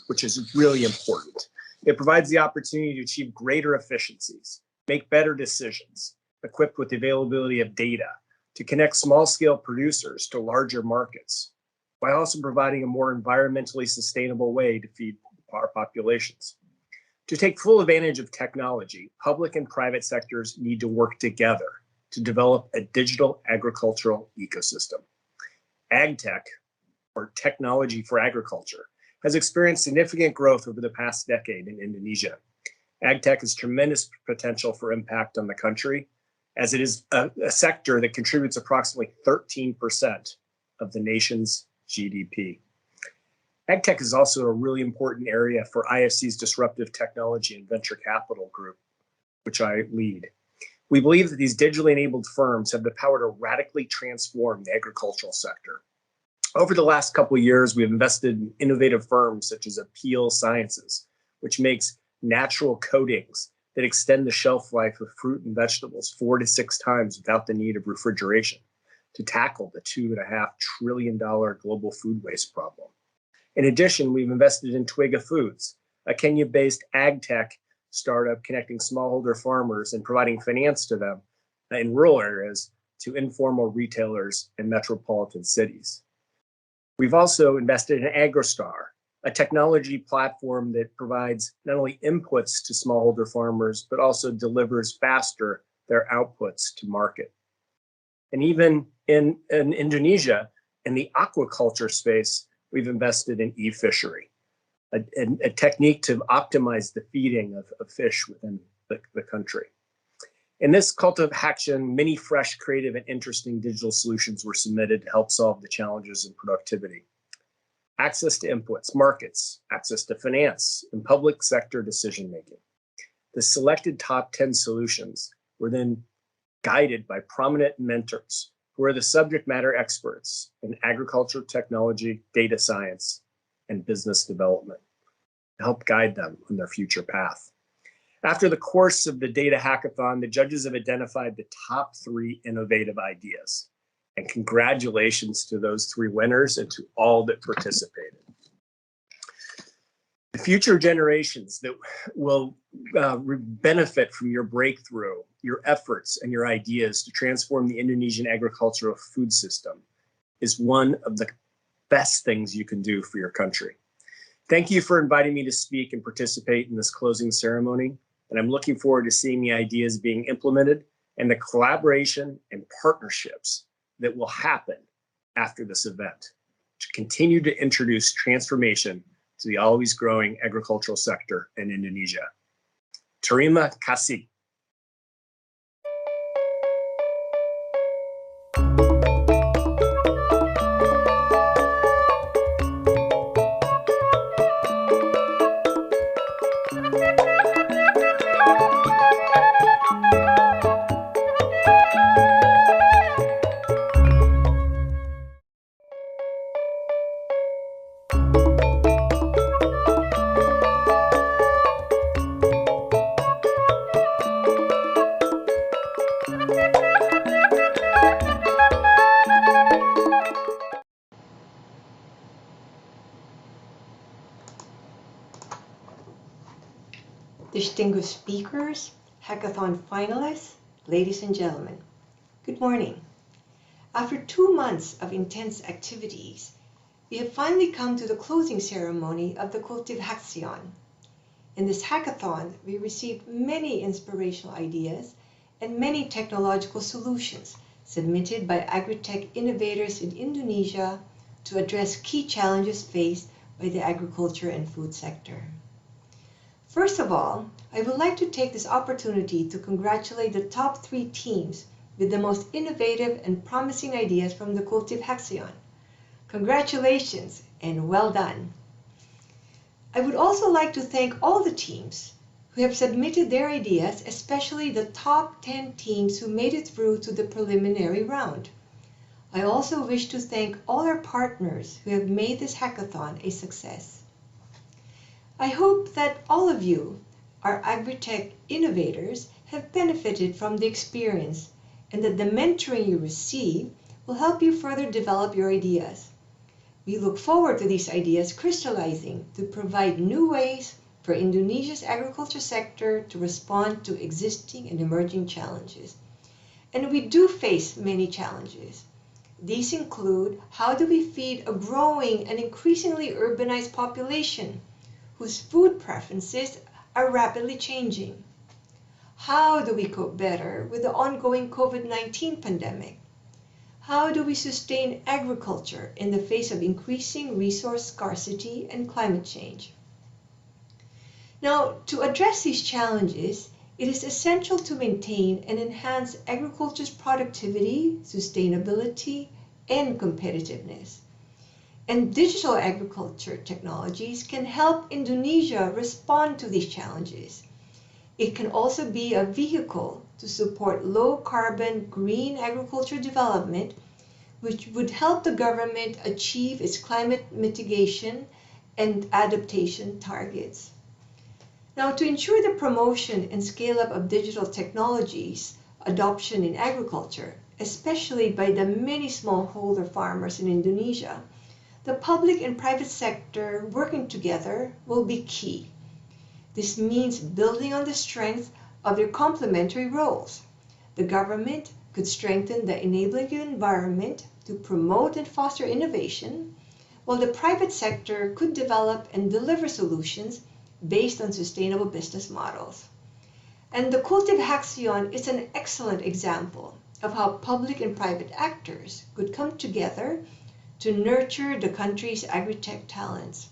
which is really important. It provides the opportunity to achieve greater efficiencies, make better decisions, equipped with the availability of data, to connect small-scale producers to larger markets, while also providing a more environmentally sustainable way to feed our populations. To take full advantage of technology, public and private sectors need to work together to develop a digital agricultural ecosystem. AgTech, or technology for agriculture, has experienced significant growth over the past decade in Indonesia. AgTech has tremendous potential for impact on the country, as it is a sector that contributes approximately 13% of the nation's GDP. AgTech is also a really important area for IFC's Disruptive Technology and Venture Capital Group, which I lead. We believe that these digitally enabled firms have the power to radically transform the agricultural sector. Over the last couple of years, we've invested in innovative firms such as Appeal Sciences, which makes natural coatings that extend the shelf life of fruit and vegetables 4 to 6 times without the need of refrigeration, to tackle the $2.5 trillion global food waste problem. In addition, we've invested in Twiga Foods, a Kenya-based ag tech startup connecting smallholder farmers and providing finance to them in rural areas to informal retailers in metropolitan cities. We've also invested in AgroStar, a technology platform that provides not only inputs to smallholder farmers, but also delivers faster their outputs to market. And even in Indonesia, in the aquaculture space, we've invested in e-fishery, a technique to optimize the feeding of fish within the country. In this Cultivhacktion, many fresh, creative, and interesting digital solutions were submitted to help solve the challenges in productivity. Access to inputs, markets, access to finance, and public sector decision-making. The selected top 10 solutions were then guided by prominent mentors who are the subject matter experts in agricultural technology, data science, and business development to help guide them on their future path. After the course of the data hackathon, the judges have identified the top 3 innovative ideas. And congratulations to those 3 winners and to all that participated. The future generations that will benefit from your breakthrough, your efforts, and your ideas to transform the Indonesian agricultural food system is one of the best things you can do for your country. Thank you for inviting me to speak and participate in this closing ceremony, and I'm looking forward to seeing the ideas being implemented and the collaboration and partnerships that will happen after this event to continue to introduce transformation to the always growing agricultural sector in Indonesia. Terima kasih. distinguished speakers, hackathon finalists, ladies and gentlemen. Good morning. After 2 months of intense activities, we have finally come to the closing ceremony of the Cultivhacktion. In this hackathon, we received many inspirational ideas and many technological solutions submitted by agri-tech innovators in Indonesia to address key challenges faced by the agriculture and food sector. First of all, I would like to take this opportunity to congratulate the top 3 teams with the most innovative and promising ideas from the Cultivhacktion. Congratulations and well done. I would also like to thank all the teams who have submitted their ideas, especially the top 10 teams who made it through to the preliminary round. I also wish to thank all our partners who have made this hackathon a success. I hope that all of you, our agri-tech innovators, have benefited from the experience and that the mentoring you receive will help you further develop your ideas. We look forward to these ideas crystallizing to provide new ways for Indonesia's agriculture sector to respond to existing and emerging challenges. And we do face many challenges. These include, how do we feed a growing and increasingly urbanized population whose food preferences are rapidly changing? How do we cope better with the ongoing COVID-19 pandemic? How do we sustain agriculture in the face of increasing resource scarcity and climate change? Now, to address these challenges, it is essential to maintain and enhance agriculture's productivity, sustainability, and competitiveness. And digital agriculture technologies can help Indonesia respond to these challenges. It can also be a vehicle to support low-carbon green agriculture development, which would help the government achieve its climate mitigation and adaptation targets. Now, to ensure the promotion and scale-up of digital technologies adoption in agriculture, especially by the many smallholder farmers in Indonesia, the public and private sector working together will be key. This means building on the strength of their complementary roles. The government could strengthen the enabling environment to promote and foster innovation, while the private sector could develop and deliver solutions based on sustainable business models. And the Cultivhacktion is an excellent example of how public and private actors could come together to nurture the country's agri-tech talents.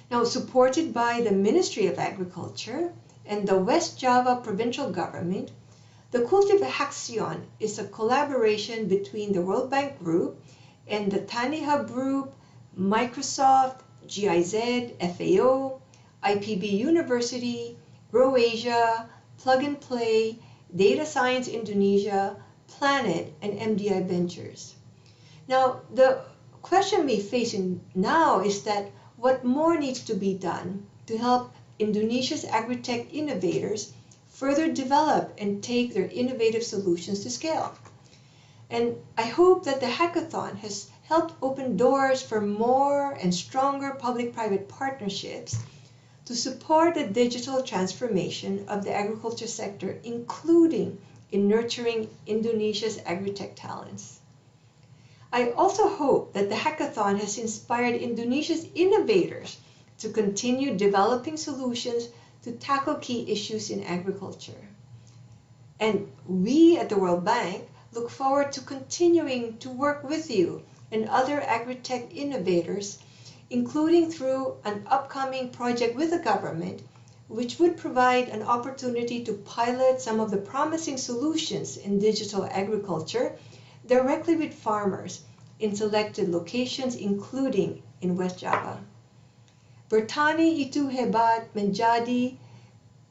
Now, supported by the Ministry of Agriculture and the West Java provincial government, the Cultivhacktion is a collaboration between the World Bank Group and the Tani Hub Group, Microsoft, GIZ, FAO, IPB University, Grow Asia, Plug and Play, Data Science Indonesia, Planet, and MDI Ventures. Now, the question we face now is that what more needs to be done to help Indonesia's agri-tech innovators further develop and take their innovative solutions to scale. And I hope that the hackathon has helped open doors for more and stronger public-private partnerships to support the digital transformation of the agriculture sector, including in nurturing Indonesia's agri-tech talents. I also hope that the hackathon has inspired Indonesia's innovators to continue developing solutions to tackle key issues in agriculture. And we at the World Bank look forward to continuing to work with you and other agri-tech innovators, including through an upcoming project with the government, which would provide an opportunity to pilot some of the promising solutions in digital agriculture directly with farmers in selected locations, including in West Java. Bertani itu hebat, menjadi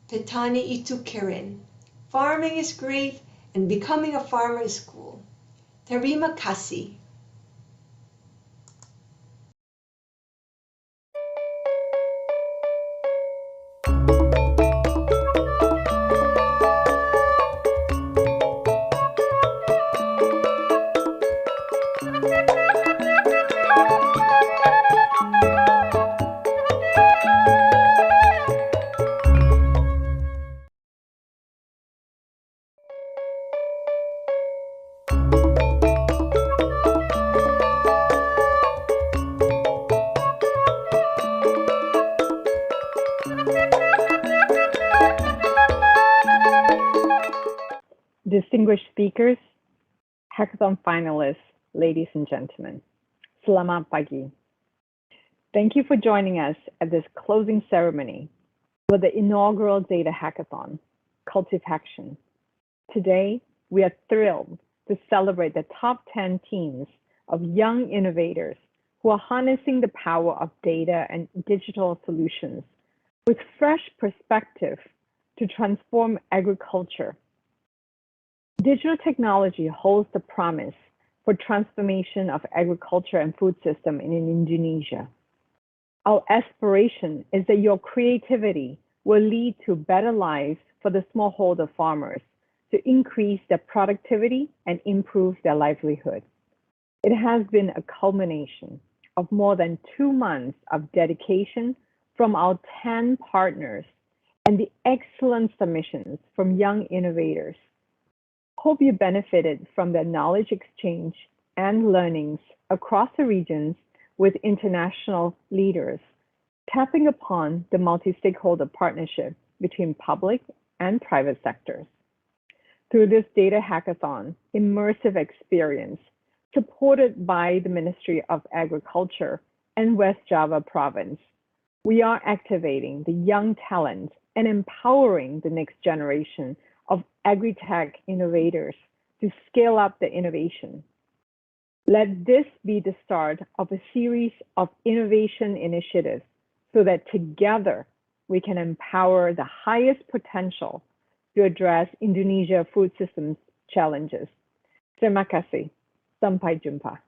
petani itu keren. Farming is great, and becoming a farmer is cool. Terima kasih. speakers, hackathon finalists, ladies and gentlemen. Selamat pagi. Thank you for joining us at this closing ceremony for the inaugural data hackathon, Cultivhacktion. Today, we are thrilled to celebrate the top 10 teams of young innovators who are harnessing the power of data and digital solutions with fresh perspective to transform agriculture. Digital technology holds the promise for transformation of agriculture and food system in Indonesia. Our aspiration is that your creativity will lead to better lives for the smallholder farmers to increase their productivity and improve their livelihood. It has been a culmination of more than 2 months of dedication from our 10 partners and the excellent submissions from young innovators. Hope you benefited from the knowledge exchange and learnings across the regions with international leaders, tapping upon the multi-stakeholder partnership between public and private sectors. Through this data hackathon, immersive experience, supported by the Ministry of Agriculture and West Java Province, we are activating the young talent and empowering the next generation of agri-tech innovators to scale up the innovation. Let this be the start of a series of innovation initiatives so that together we can empower the highest potential to address Indonesia food systems challenges. Terima kasih. Sampai jumpa.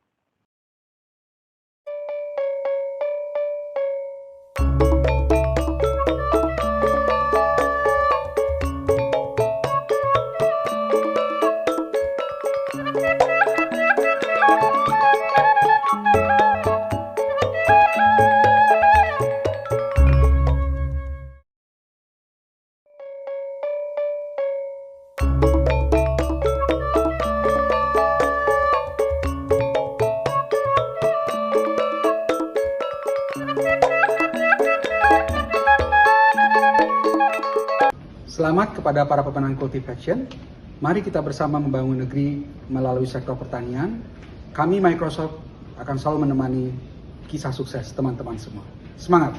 Selamat kepada para pemenang Cultivhacktion. Mari kita bersama membangun negeri melalui sektor pertanian. Kami Microsoft akan selalu menemani kisah sukses teman-teman semua. Semangat!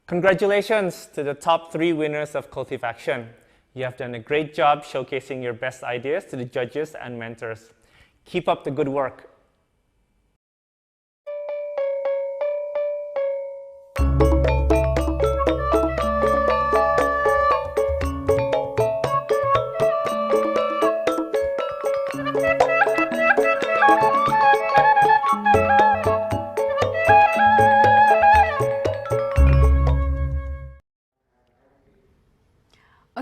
Congratulations to the top 3 winners of Cultivhacktion. You have done a great job showcasing your best ideas to the judges and mentors. Keep up the good work.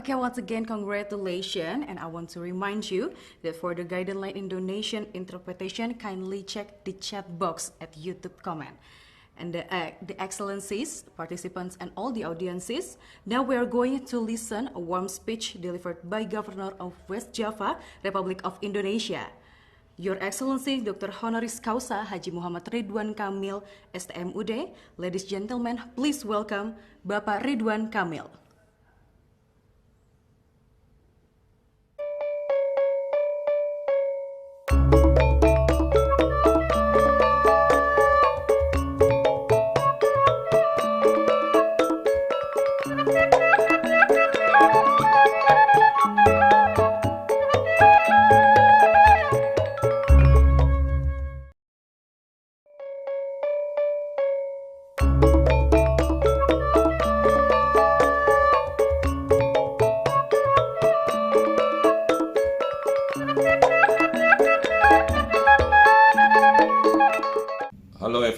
Okay, once again, congratulations, and I want to remind you that for the guideline Indonesian interpretation, kindly check the chat box at YouTube comment. And the excellencies, participants, and all the audiences, now we are going to listen a warm speech delivered by Governor of West Java, Republic of Indonesia. Your Excellency Dr. Honoris Causa Haji Muhammad Ridwan Kamil, STMUD. Ladies and gentlemen, please welcome Bapak Ridwan Kamil.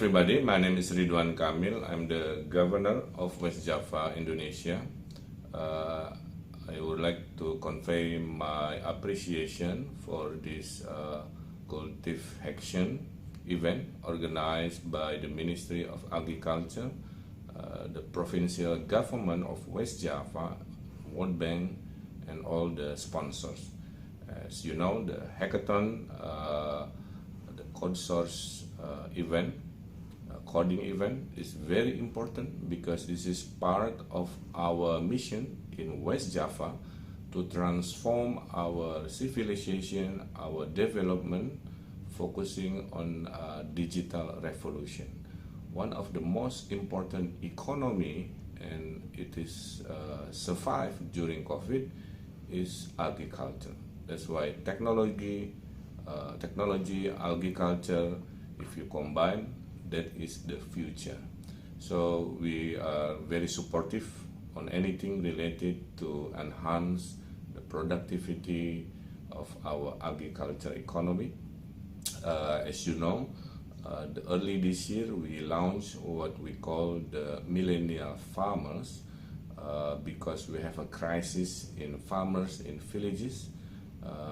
everybody, my name is Ridwan Kamil. I'm the Governor of West Java, Indonesia. I would like to convey my appreciation for this Cultivhacktion event organized by the Ministry of Agriculture, the provincial government of West Java, World Bank, and all the sponsors. As you know, the hackathon, the code source event, coding event is very important because this is part of our mission in West Java to transform our civilization, our development, focusing on digital revolution. One of the most important economy, and it is survived during COVID, is agriculture. That's why technology, agriculture, if you combine, that is the future. So we are very supportive on anything related to enhance the productivity of our agriculture economy. As you know, early this year we launched what we call the millennial farmers because we have a crisis in farmers in villages.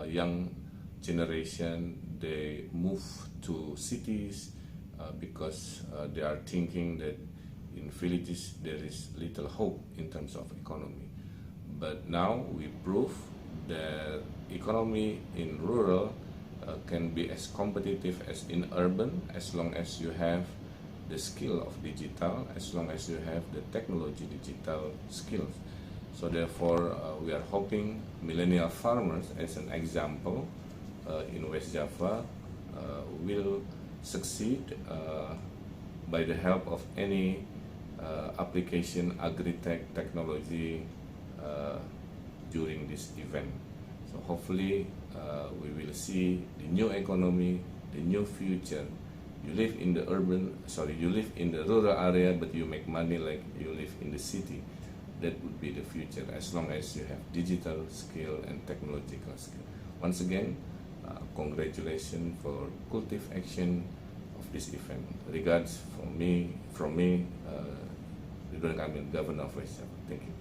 Young generation, they move to cities because they are thinking that in villages there is little hope in terms of economy. But now we prove that economy in rural can be as competitive as in urban as long as you have the skill of digital, as long as you have the technology digital skills. So therefore we are hoping millennial farmers, as an example, in West Java will succeed by the help of any application agri-tech technology during this event. So hopefully we will see the new economy, the new future. You live in the you live in the rural area, but you make money like you live in the city. That would be the future, as long as you have digital skill and technological skill. Once again, congratulations for Cultivhacktion of this event. Regards from me, Ridwan Kamil, Governor of West Java. Thank you.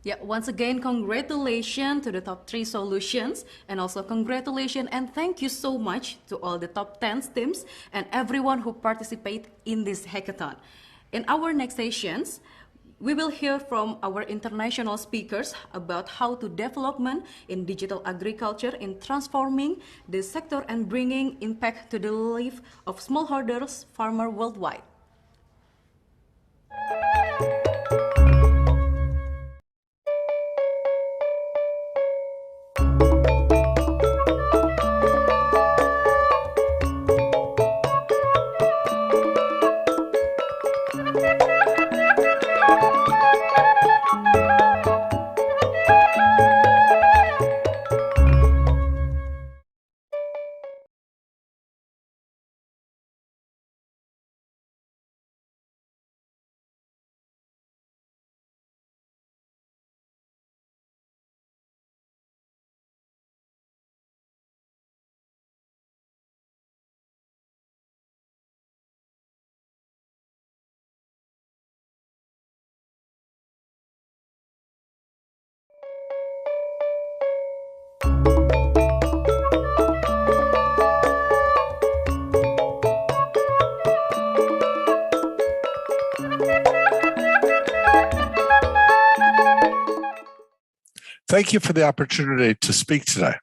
Yeah, once again, congratulations to the top 3 solutions, and also congratulations and thank you so much to all the top 10 teams and everyone who participate in this hackathon. In our next sessions, we will hear from our international speakers about how to development in digital agriculture in transforming the sector and bringing impact to the life of smallholders, farmers worldwide. Thank you for the opportunity to speak today.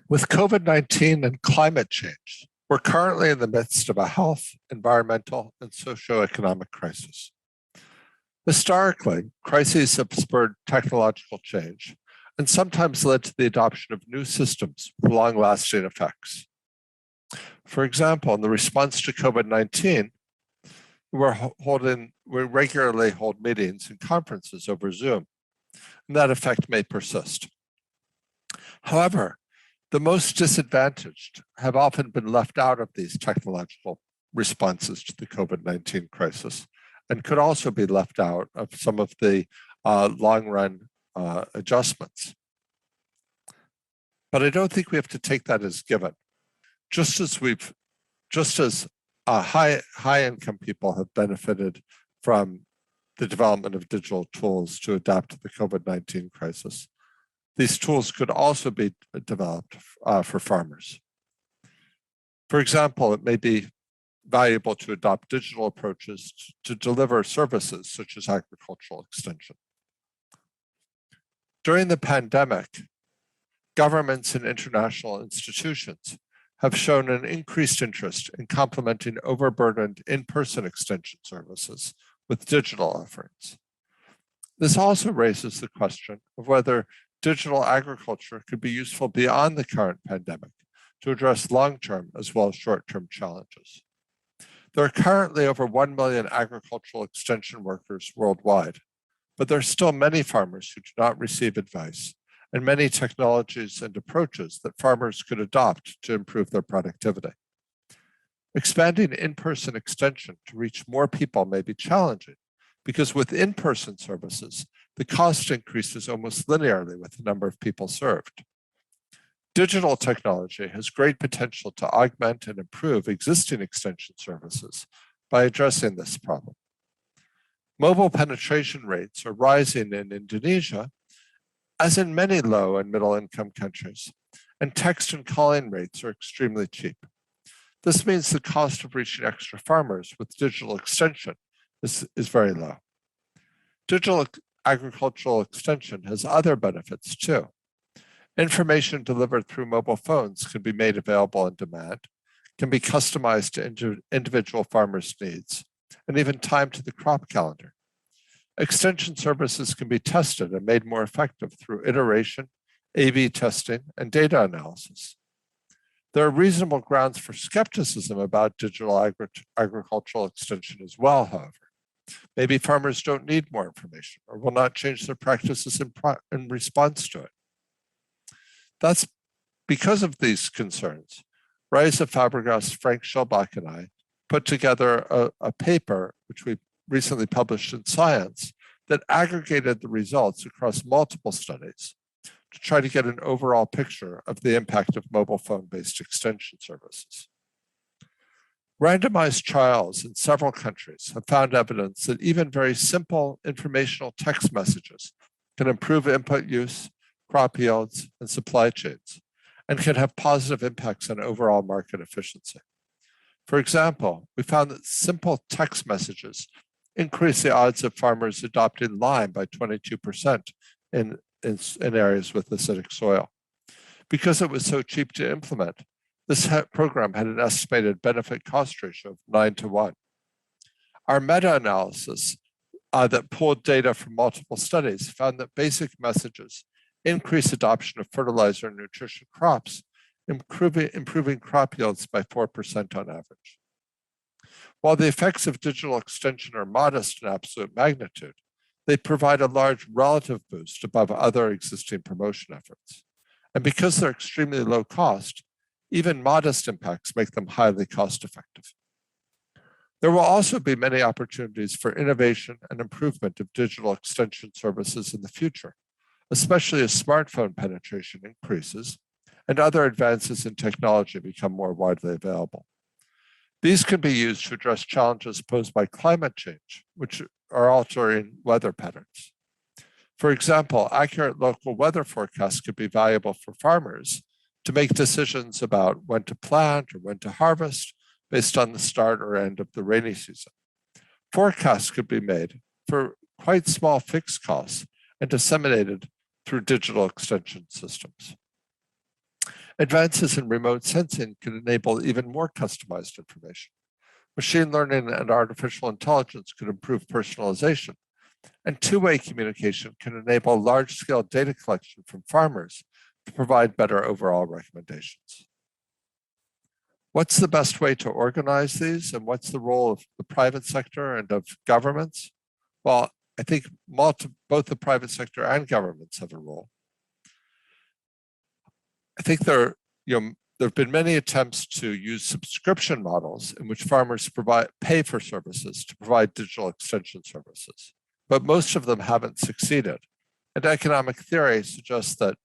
With COVID-19 and climate change, we're currently in the midst of a health, environmental, and socioeconomic crisis. Historically, crises have spurred technological change and sometimes led to the adoption of new systems with long-lasting effects. For example, in the response to COVID-19, we regularly hold meetings and conferences over Zoom, and that effect may persist. However, the most disadvantaged have often been left out of these technological responses to the COVID-19 crisis and could also be left out of some of the long-run adjustments. But I don't think we have to take that as given. Just as high-income people have benefited from the development of digital tools to adapt to the COVID-19 crisis, these tools could also be developed for farmers. For example, it may be valuable to adopt digital approaches to deliver services such as agricultural extension. During the pandemic, governments and international institutions have shown an increased interest in complementing overburdened in-person extension services with digital offerings. This also raises the question of whether digital agriculture could be useful beyond the current pandemic to address long-term as well as short-term challenges. There are currently over 1 million agricultural extension workers worldwide, but there are still many farmers who do not receive advice and many technologies and approaches that farmers could adopt to improve their productivity. Expanding in-person extension to reach more people may be challenging because with in-person services, the cost increases almost linearly with the number of people served. Digital technology has great potential to augment and improve existing extension services by addressing this problem. Mobile penetration rates are rising in Indonesia, as in many low and middle income countries, and text and calling rates are extremely cheap. This means the cost of reaching extra farmers with digital extension is very low. Digital agricultural extension has other benefits too. Information delivered through mobile phones can be made available on demand, can be customized to individual farmers' needs, and even timed to the crop calendar. Extension services can be tested and made more effective through iteration, A/B testing, and data analysis. There are reasonable grounds for skepticism about digital agricultural extension as well, however. Maybe farmers don't need more information or will not change their practices in response to it. That's because of these concerns. Raisa Fabregas, Frank Schellbach, and I put together a paper, which we recently published in Science, that aggregated the results across multiple studies to try to get an overall picture of the impact of mobile phone-based extension services. Randomized trials in several countries have found evidence that even very simple informational text messages can improve input use, crop yields, and supply chains, and can have positive impacts on overall market efficiency. For example, we found that simple text messages increase the odds of farmers adopting lime by 22% in areas with acidic soil. Because it was so cheap to implement, this program had an estimated benefit-cost ratio of 9:1. Our meta-analysis that pulled data from multiple studies found that basic messages increase adoption of fertilizer and nutrition crops, improving crop yields by 4% on average. While the effects of digital extension are modest in absolute magnitude, they provide a large relative boost above other existing promotion efforts. And because they're extremely low cost, even modest impacts make them highly cost-effective. There will also be many opportunities for innovation and improvement of digital extension services in the future, especially as smartphone penetration increases and other advances in technology become more widely available. These can be used to address challenges posed by climate change, which are altering weather patterns. For example, accurate local weather forecasts could be valuable for farmers to make decisions about when to plant or when to harvest based on the start or end of the rainy season. Forecasts could be made for quite small fixed costs and disseminated through digital extension systems. Advances in remote sensing can enable even more customized information. Machine learning and artificial intelligence could improve personalization, and two-way communication can enable large-scale data collection from farmers to provide better overall recommendations. What's the best way to organize these, and what's the role of the private sector and of governments? Well, I think both the private sector and governments have a role. I think there have been many attempts to use subscription models in which farmers pay for services to provide digital extension services, but most of them haven't succeeded. And economic theory suggests that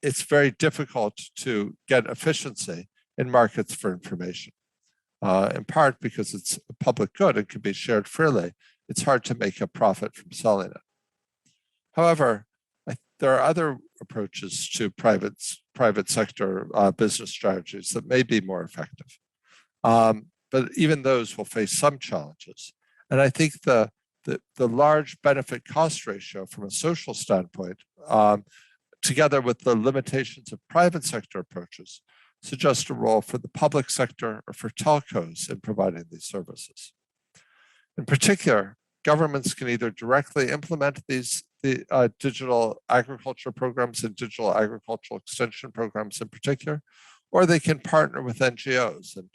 it's very difficult to get efficiency in markets for information, in part because it's a public good and can be shared freely. It's hard to make a profit from selling it. However, there are other approaches to private sector business strategies that may be more effective. But even those will face some challenges. And I think the large benefit cost ratio from a social standpoint, together with the limitations of private sector approaches, suggest a role for the public sector or for telcos in providing these services. In particular, governments can either directly implement the digital agriculture programs and digital agricultural extension programs in particular, or they can partner with NGOs. And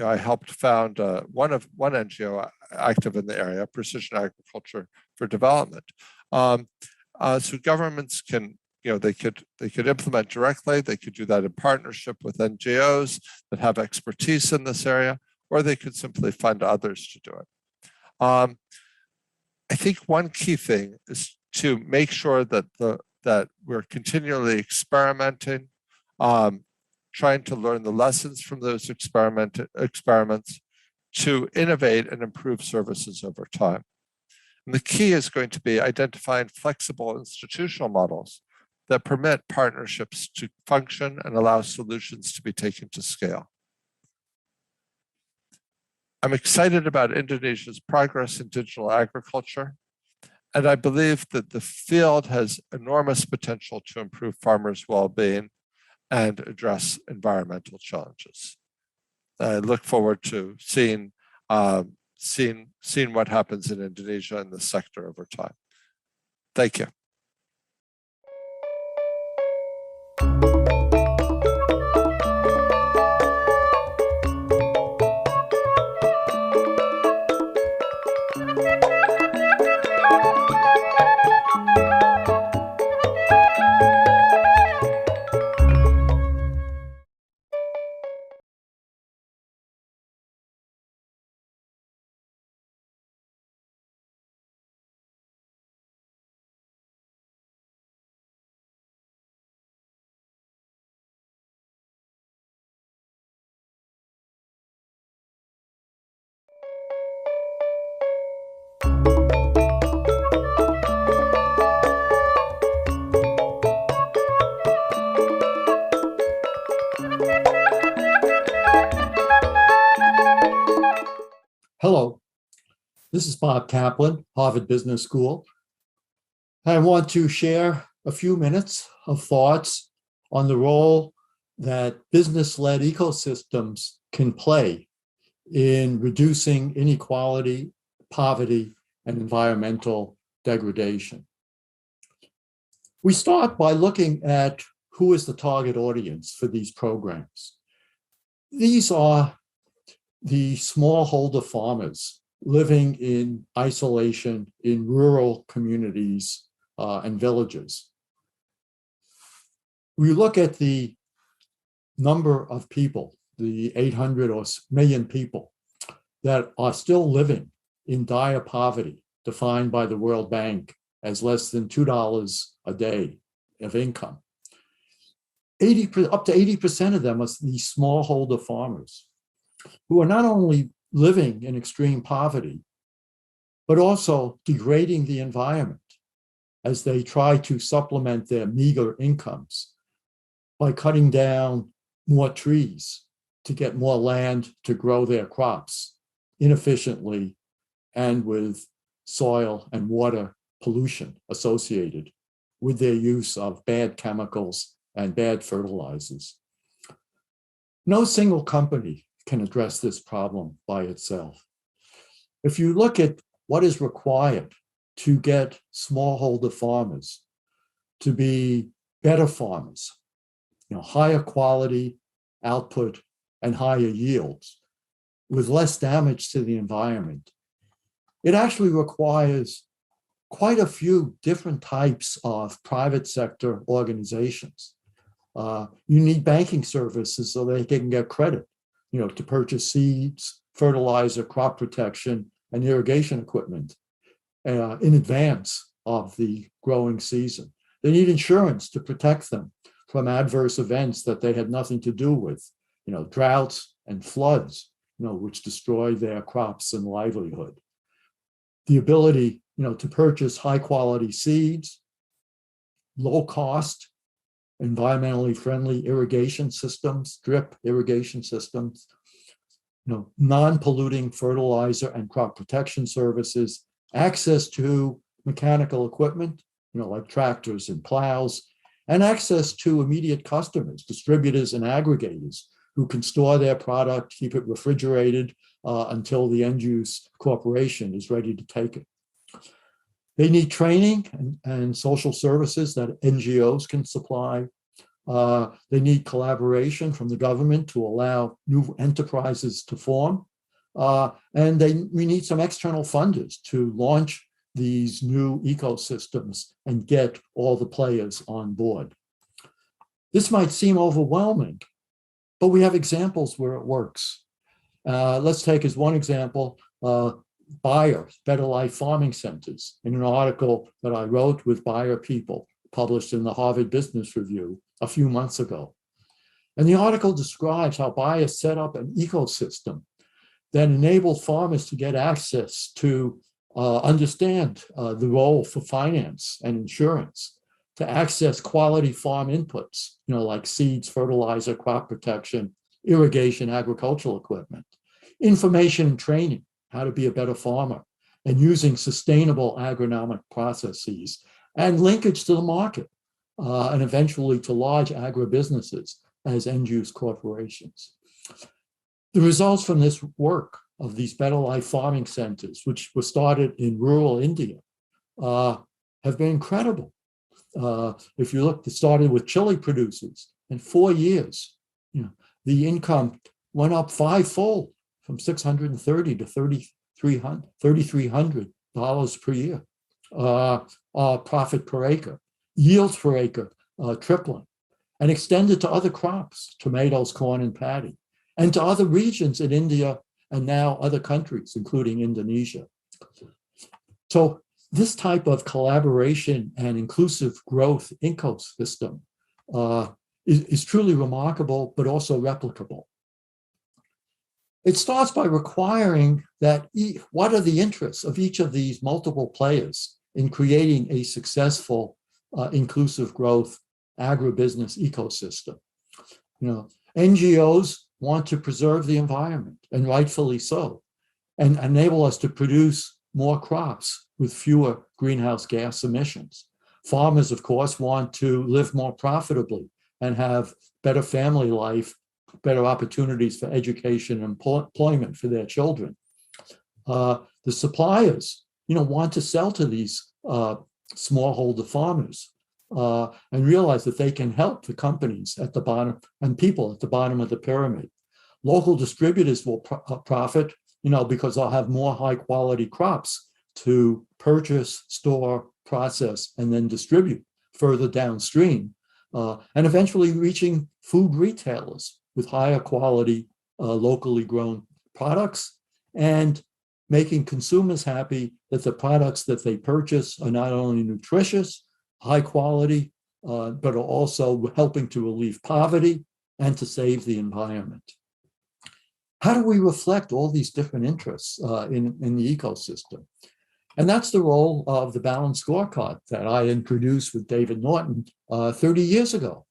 I helped found one NGO active in the area, Precision Agriculture for Development. So governments can, they could implement directly. They could do that in partnership with NGOs that have expertise in this area, or they could simply fund others to do it. I think one key thing is to make sure that we're continually experimenting, trying to learn the lessons from those experiments to innovate and improve services over time. And the key is going to be identifying flexible institutional models that permit partnerships to function and allow solutions to be taken to scale. I'm excited about Indonesia's progress in digital agriculture, and I believe that the field has enormous potential to improve farmers' well-being and address environmental challenges. I look forward to seeing what happens in Indonesia in this sector over time. Thank you. Hello, this is Bob Kaplan, Harvard Business School. I want to share a few minutes of thoughts on the role that business-led ecosystems can play in reducing inequality, poverty, and environmental degradation. We start by looking at who is the target audience for these programs. These are the smallholder farmers living in isolation in rural communities and villages. We look at the number of people, the 800 or million people that are still living in dire poverty, defined by the World Bank as less than $2 a day of income. Up to 80% of them are these smallholder farmers who are not only living in extreme poverty, but also degrading the environment as they try to supplement their meager incomes by cutting down more trees to get more land to grow their crops inefficiently and with soil and water pollution associated with their use of bad chemicals and bad fertilizers. No single company can address this problem by itself. If you look at what is required to get smallholder farmers to be better farmers, higher quality output and higher yields with less damage to the environment, it actually requires quite a few different types of private sector organizations. You need banking services so they can get credit, to purchase seeds, fertilizer, crop protection, and irrigation equipment in advance of the growing season. They need insurance to protect them from adverse events that they had nothing to do with, droughts and floods, which destroy their crops and livelihood. The ability, to purchase high quality seeds, low cost, environmentally friendly irrigation systems, drip irrigation systems, non-polluting fertilizer and crop protection services, access to mechanical equipment, like tractors and plows, and access to immediate customers, distributors and aggregators who can store their product, keep it refrigerated until the end use corporation is ready to take it. They need training and social services that NGOs can supply. They need collaboration from the government to allow new enterprises to form. And we need some external funders to launch these new ecosystems and get all the players on board. This might seem overwhelming, but we have examples where it works. Let's take as one example, Bayer, Better Life Farming Centers, in an article that I wrote with Bayer people, published in the Harvard Business Review a few months ago. And the article describes how Bayer set up an ecosystem that enabled farmers to get access to understand the role for finance and insurance, to access quality farm inputs, like seeds, fertilizer, crop protection, irrigation, agricultural equipment, information and training, how to be a better farmer, and using sustainable agronomic processes, and linkage to the market, and eventually to large agribusinesses as end-use corporations. The results from this work of these Better Life Farming Centers, which were started in rural India, have been incredible. If you look, it started with chili producers. In 4 years, the income went up fivefold, from $630 to $3,300 per year. Profit per acre, yields per acre tripling, and extended to other crops, tomatoes, corn, and paddy, and to other regions in India and now other countries, including Indonesia. So this type of collaboration and inclusive growth ecosystem is truly remarkable, but also replicable. It starts by requiring that what are the interests of each of these multiple players in creating a successful inclusive growth agribusiness ecosystem. NGOs want to preserve the environment, and rightfully so, and enable us to produce more crops with fewer greenhouse gas emissions. Farmers, of course, want to live more profitably and have better family life, better opportunities for education and employment for their children. The suppliers, want to sell to these smallholder farmers and realize that they can help the companies at the bottom and people at the bottom of the pyramid. Local distributors will profit, because they'll have more high quality crops to purchase, store, process, and then distribute further downstream, and eventually reaching food retailers with higher quality, locally grown products, and making consumers happy that the products that they purchase are not only nutritious, high quality, but are also helping to relieve poverty and to save the environment. How do we reflect all these different interests in the ecosystem? And that's the role of the balanced scorecard that I introduced with David Norton 30 years ago.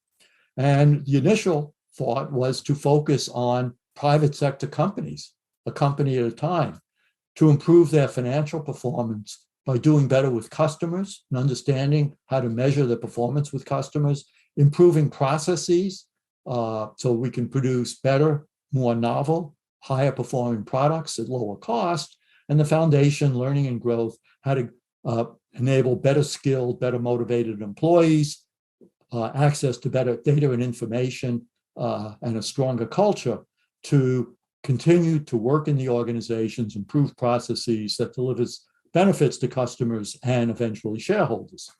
And the initial thought was to focus on private sector companies, a company at a time. to improve their financial performance by doing better with customers and understanding how to measure their performance with customers, improving processes so we can produce better, more novel, higher performing products at lower cost, and the foundation, learning and growth, how to enable better skilled, better motivated employees, access to better data and information, and a stronger culture to continue to work in the organizations, improve processes that delivers benefits to customers and eventually shareholders.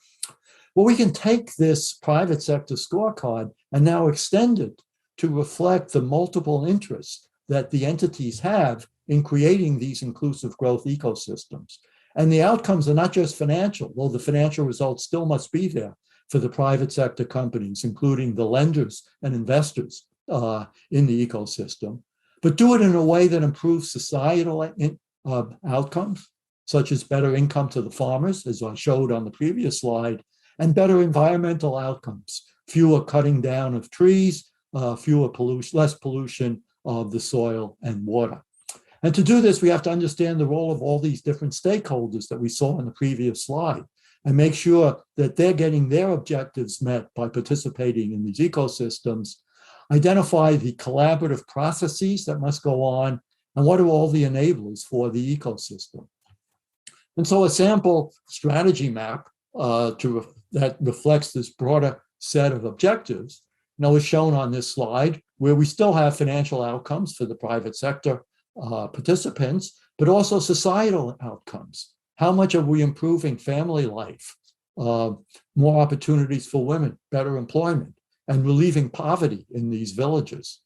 Well, we can take this private sector scorecard and now extend it to reflect the multiple interests that the entities have in creating these inclusive growth ecosystems. And the outcomes are not just financial, though the financial results still must be there for the private sector companies, including the lenders and investors in the ecosystem, but do it in a way that improves societal outcomes, such as better income to the farmers, as I showed on the previous slide, and better environmental outcomes, fewer cutting down of trees, less pollution of the soil and water. And to do this, we have to understand the role of all these different stakeholders that we saw in the previous slide and make sure that they're getting their objectives met by participating in these ecosystems, identify the collaborative processes that must go on, and what are all the enablers for the ecosystem. And so a sample strategy map that reflects this broader set of objectives is shown on this slide, where we still have financial outcomes for the private sector participants, but also societal outcomes. How much are we improving family life, more opportunities for women, better employment, and relieving poverty in these villages,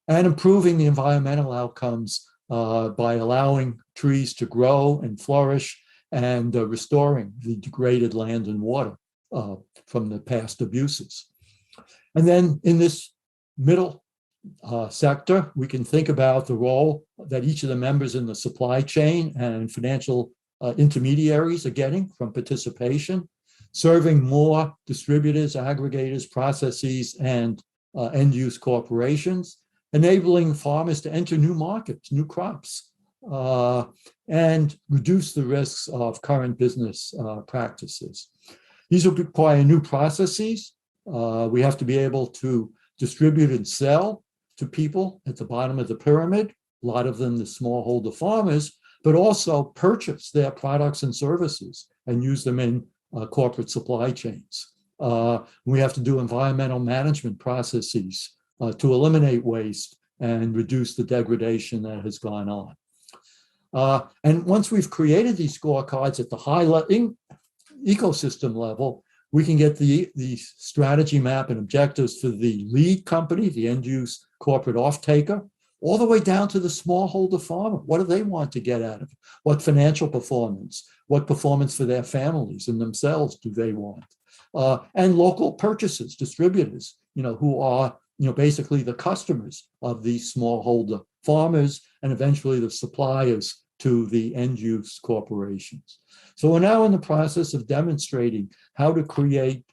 and improving the environmental outcomes by allowing trees to grow and flourish and restoring the degraded land and water from the past abuses. And then in this middle sector, we can think about the role that each of the members in the supply chain and financial intermediaries are getting from participation, serving more distributors, aggregators, processes, and end-use corporations, enabling farmers to enter new markets, new crops, and reduce the risks of current business practices. These will require new processes. We have to be able to distribute and sell to people at the bottom of the pyramid, a lot of them the smallholder farmers, but also purchase their products and services and use them in corporate supply chains. We have to do environmental management processes to eliminate waste and reduce the degradation that has gone on. And once we've created these scorecards at the high ecosystem level, we can get the strategy map and objectives for the lead company, the end-use corporate off-taker, all the way down to the smallholder farmer. What do they want to get out of it? What financial performance? What performance for their families and themselves do they want? And local purchasers, distributors, who are basically the customers of these smallholder farmers and eventually the suppliers to the end-use corporations. So we're now in the process of demonstrating how to create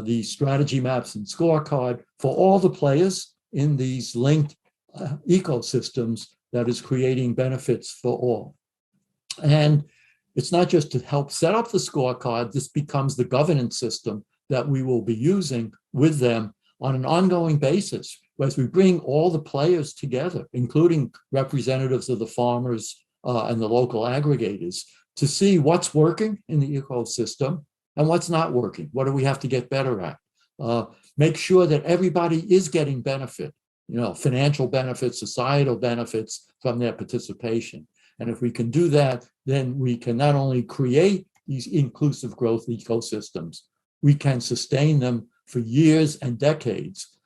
these strategy maps and scorecard for all the players in these linked ecosystems that is creating benefits for all. And it's not just to help set up the scorecard, this becomes the governance system that we will be using with them on an ongoing basis as we bring all the players together, including representatives of the farmers and the local aggregators, to see what's working in the ecosystem and what's not working. What do we have to get better at? Make sure that everybody is getting benefit, financial benefits, societal benefits from their participation. And if we can do that, then we can not only create these inclusive growth ecosystems, we can sustain them for years and decades,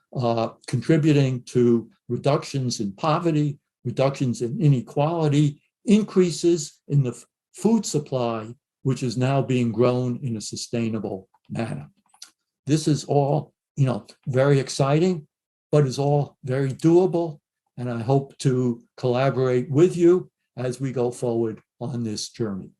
contributing to reductions in poverty, reductions in inequality, increases in the food supply, which is now being grown in a sustainable manner. This is all, very exciting, but is all very doable. And I hope to collaborate with you as we go forward on this journey.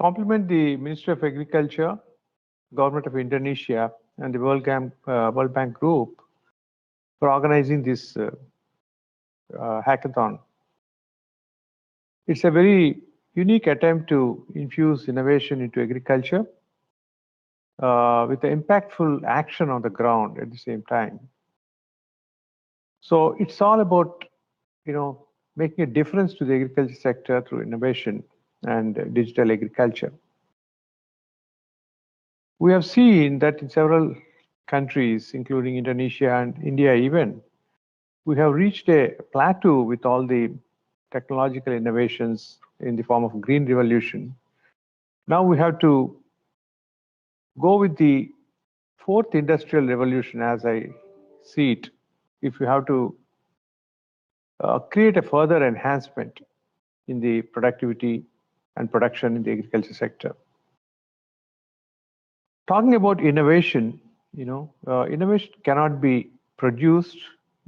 compliment the Ministry of Agriculture, Government of Indonesia, and the World Bank Group for organizing this hackathon. It's a very unique attempt to infuse innovation into agriculture with an impactful action on the ground at the same time. So it's all about, making a difference to the agriculture sector through innovation and digital agriculture. We have seen that in several countries, including Indonesia and India even, we have reached a plateau with all the technological innovations in the form of green revolution. Now we have to go with the fourth industrial revolution, as I see it, if we have to create a further enhancement in the productivity and production in the agriculture sector. Talking about innovation, innovation cannot be produced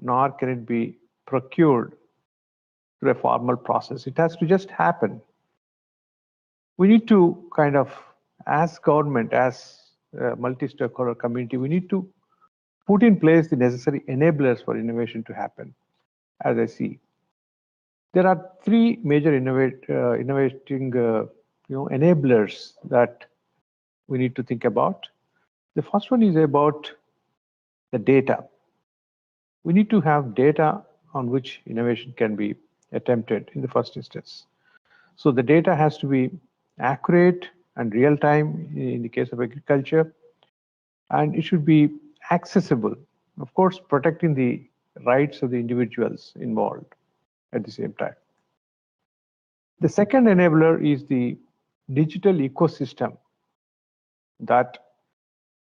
nor can it be procured through a formal process. It has to just happen. We need to kind of, as government, as a multi-stakeholder community, we need to put in place the necessary enablers for innovation to happen, as I see. There are three major innovating enablers that we need to think about. The first one is about the data. We need to have data on which innovation can be attempted in the first instance. So the data has to be accurate and real-time in the case of agriculture, and it should be accessible, of course, protecting the rights of the individuals involved at the same time. The second enabler is the digital ecosystem that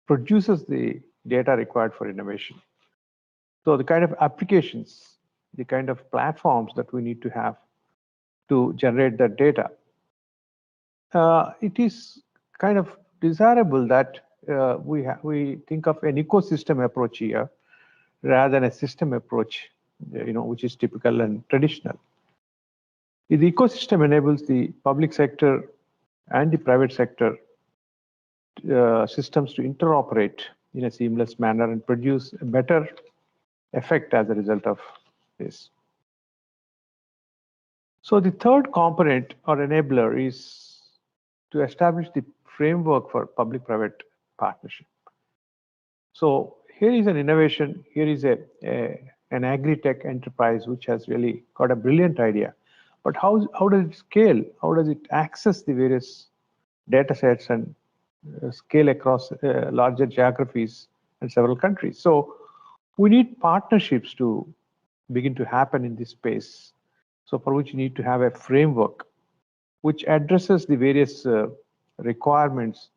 produces the data required for innovation. So the kind of applications, the kind of platforms that we need to have to generate that data. It is kind of desirable that we think of an ecosystem approach here rather than a system approach, which is typical and traditional. The ecosystem enables the public sector and the private sector systems to interoperate in a seamless manner and produce a better effect as a result of this. So the third component or enabler is to establish the framework for public-private partnership. So here is an innovation, here is an agri-tech enterprise which has really got a brilliant idea. But how does it scale? How does it access the various data sets and scale across larger geographies and several countries? So we need partnerships to begin to happen in this space. So for which you need to have a framework which addresses the various requirements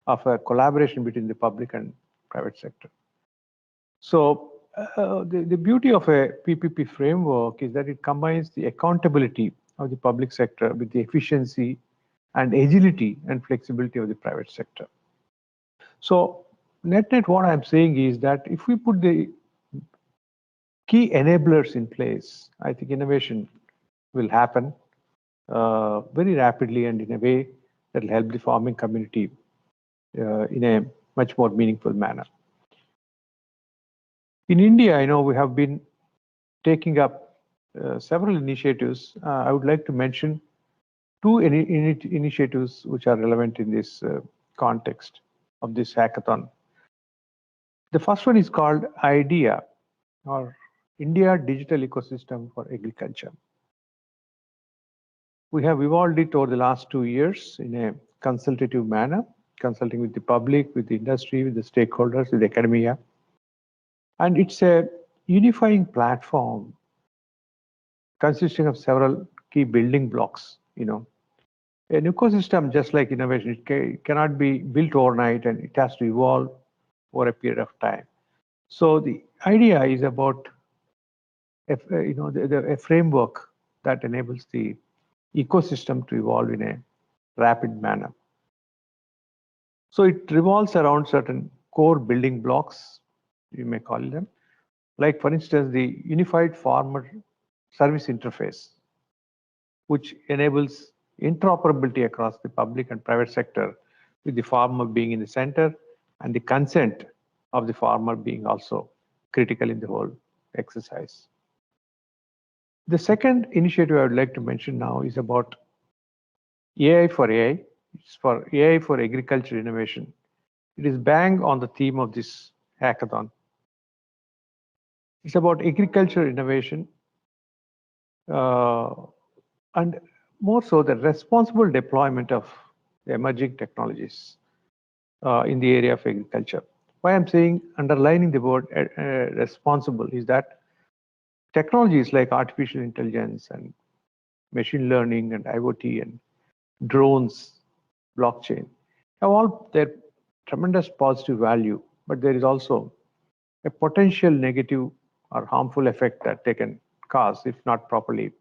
of a collaboration between the public and private sector. So the beauty of a PPP framework is that it combines the accountability of the public sector with the efficiency and agility and flexibility of the private sector. So net what I'm saying is that if we put the key enablers in place, I think innovation will happen very rapidly and in a way that will help the farming community in a much more meaningful manner. In India, we have been taking up several initiatives. I would like to mention two initiatives which are relevant in this context of this hackathon. The first one is called IDEA, or India Digital Ecosystem for Agriculture. We have evolved it over the last 2 years in a consultative manner, consulting with the public, with the industry, with the stakeholders, with the academia. And it's a unifying platform consisting of several key building blocks. An ecosystem, just like innovation, it cannot be built overnight and it has to evolve over a period of time. So the idea is about a framework that enables the ecosystem to evolve in a rapid manner. So it revolves around certain core building blocks, you may call them, like for instance, the unified farmer service interface, which enables interoperability across the public and private sector, with the farmer being in the center and the consent of the farmer being also critical in the whole exercise. The second initiative I would like to mention now is about AI for AI. It's for AI for agriculture innovation. It is bang on the theme of this hackathon. It's about agriculture innovation and more so the responsible deployment of the emerging technologies in the area of agriculture. Why I'm saying underlining the word responsible is that technologies like artificial intelligence and machine learning and IoT and drones, blockchain, have all their tremendous positive value, but there is also a potential negative or harmful effect that they can cause if not properly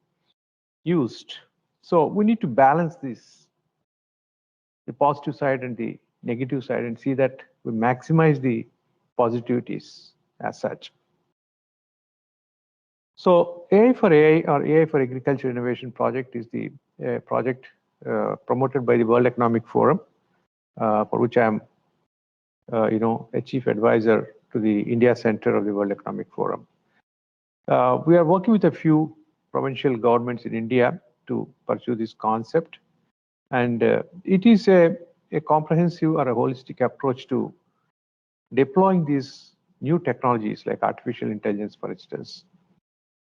used. So we need to balance this, the positive side and the negative side, and see that we maximize the positivities as such. So AI for AI or AI for Agriculture Innovation project is the project promoted by the World Economic Forum, for which I am, a chief advisor to the India Center of the World Economic Forum. We are working with a few provincial governments in India to pursue this concept, and it is a comprehensive or a holistic approach to deploying these new technologies like artificial intelligence, for instance,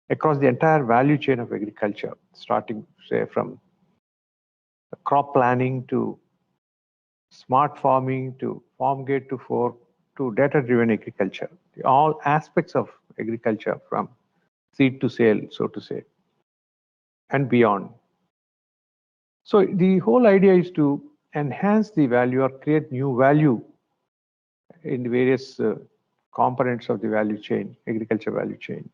across the entire value chain of agriculture, starting, say, from crop planning to smart farming to farm gate to fork to data-driven agriculture, all aspects of agriculture from seed to sale, so to say, and beyond. So the whole idea is to enhance the value or create new value in the various components of the value chain, agriculture value chain,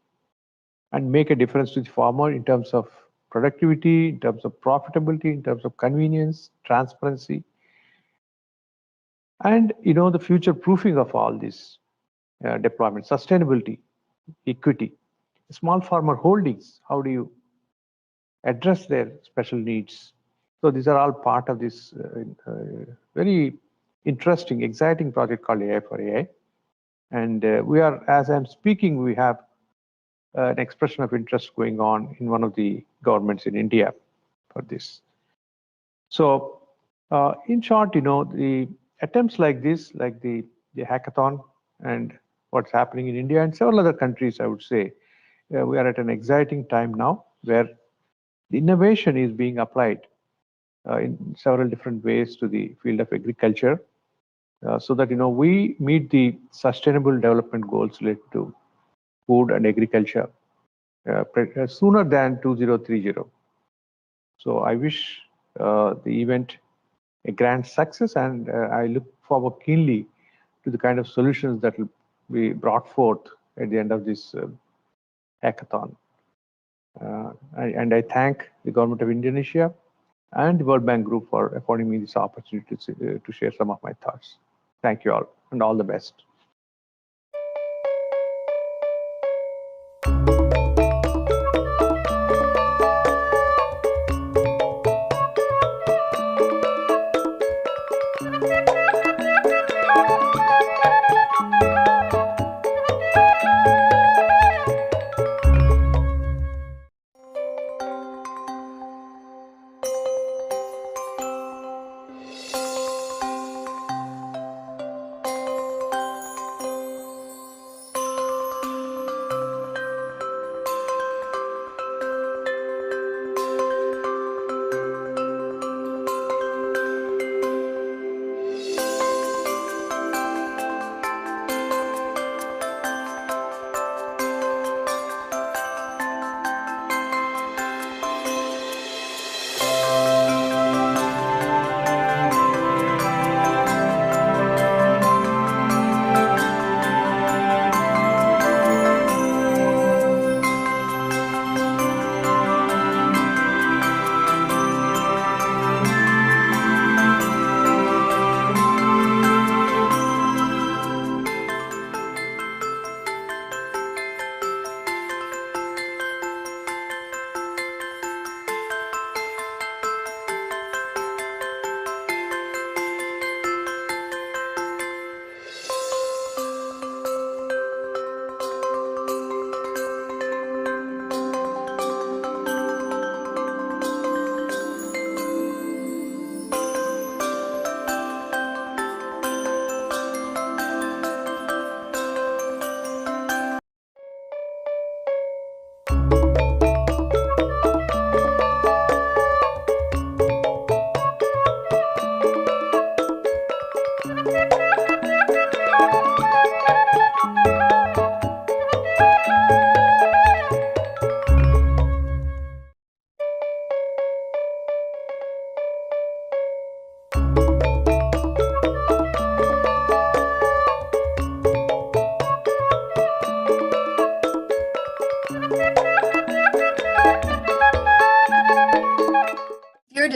and make a difference to the farmer in terms of productivity, in terms of profitability, in terms of convenience, transparency, and the future proofing of all this deployment, sustainability, equity. Small farmer holdings, how do you address their special needs? So these are all part of this very interesting, exciting project called AI for AI. And we are, as I'm speaking, we have an expression of interest going on in one of the governments in India for this. So in short, the attempts like this, like the hackathon and what's happening in India and several other countries, I would say, we are at an exciting time now where the innovation is being applied in several different ways to the field of agriculture, so that we meet the sustainable development goals related to food and agriculture sooner than 2030. So I wish the event a grand success, and I look forward keenly to the kind of solutions that will be brought forth at the end of this hackathon. And I thank the government of Indonesia and the World Bank Group for affording me this opportunity to share some of my thoughts. Thank you all, and all the best.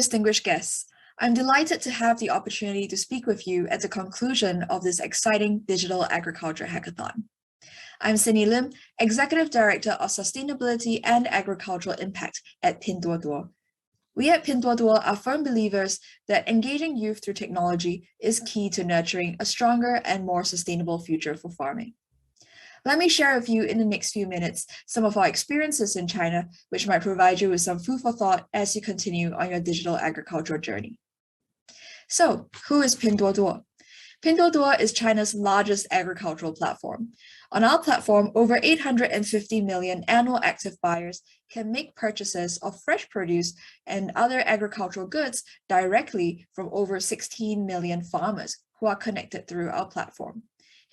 distinguished guests, I'm delighted to have the opportunity to speak with you at the conclusion of this exciting digital agriculture hackathon. I'm Cindy Lim, Executive Director of Sustainability and Agricultural Impact at Pinduoduo. We at Pinduoduo are firm believers that engaging youth through technology is key to nurturing a stronger and more sustainable future for farming. Let me share with you in the next few minutes some of our experiences in China, which might provide you with some food for thought as you continue on your digital agricultural journey. So, who is Pinduoduo? Pinduoduo is China's largest agricultural platform. On our platform, over 850 million annual active buyers can make purchases of fresh produce and other agricultural goods directly from over 16 million farmers who are connected through our platform.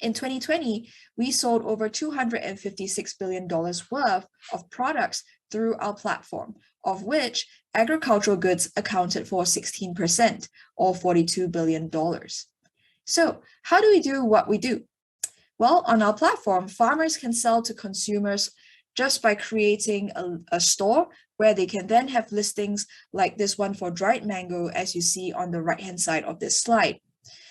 In 2020, we sold over $256 billion worth of products through our platform, of which agricultural goods accounted for 16%, or $42 billion. So, how do we do what we do? Well, on our platform, farmers can sell to consumers just by creating a store where they can then have listings like this one for dried mango, as you see on the right-hand side of this slide.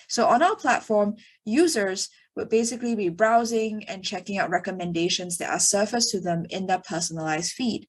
So on our platform, users would basically be browsing and checking out recommendations that are surfaced to them in their personalized feed.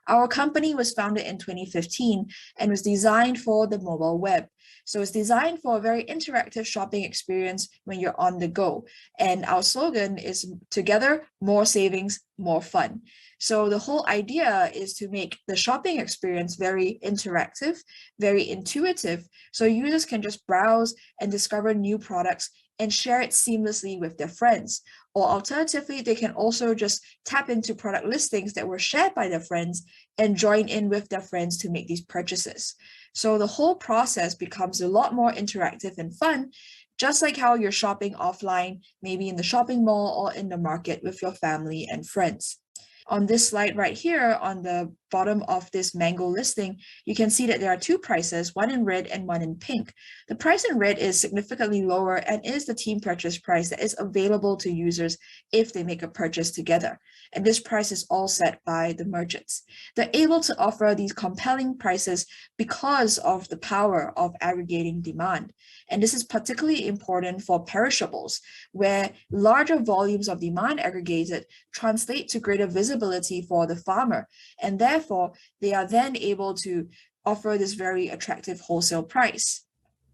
Our company was founded in 2015 and was designed for the mobile web. So it's designed for a very interactive shopping experience when you're on the go. And our slogan is together, more savings, more fun. So the whole idea is to make the shopping experience very interactive, very intuitive, so users can just browse and discover new products and share it seamlessly with their friends. Or alternatively, they can also just tap into product listings that were shared by their friends and join in with their friends to make these purchases. So the whole process becomes a lot more interactive and fun, just like how you're shopping offline, maybe in the shopping mall or in the market with your family and friends. On this slide right here, on the bottom of this mango listing, you can see that there are two prices, one in red and one in pink. The price in red is significantly lower and is the team purchase price that is available to users if they make a purchase together. And this price is all set by the merchants. They're able to offer these compelling prices because of the power of aggregating demand. And this is particularly important for perishables, where larger volumes of demand aggregated translate to greater visibility for the farmer. And therefore, they are then able to offer this very attractive wholesale price.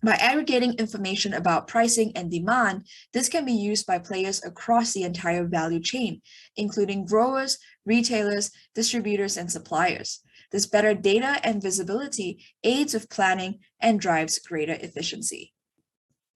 By aggregating information about pricing and demand, this can be used by players across the entire value chain, including growers, retailers, distributors, and suppliers. This better data and visibility aids with planning and drives greater efficiency.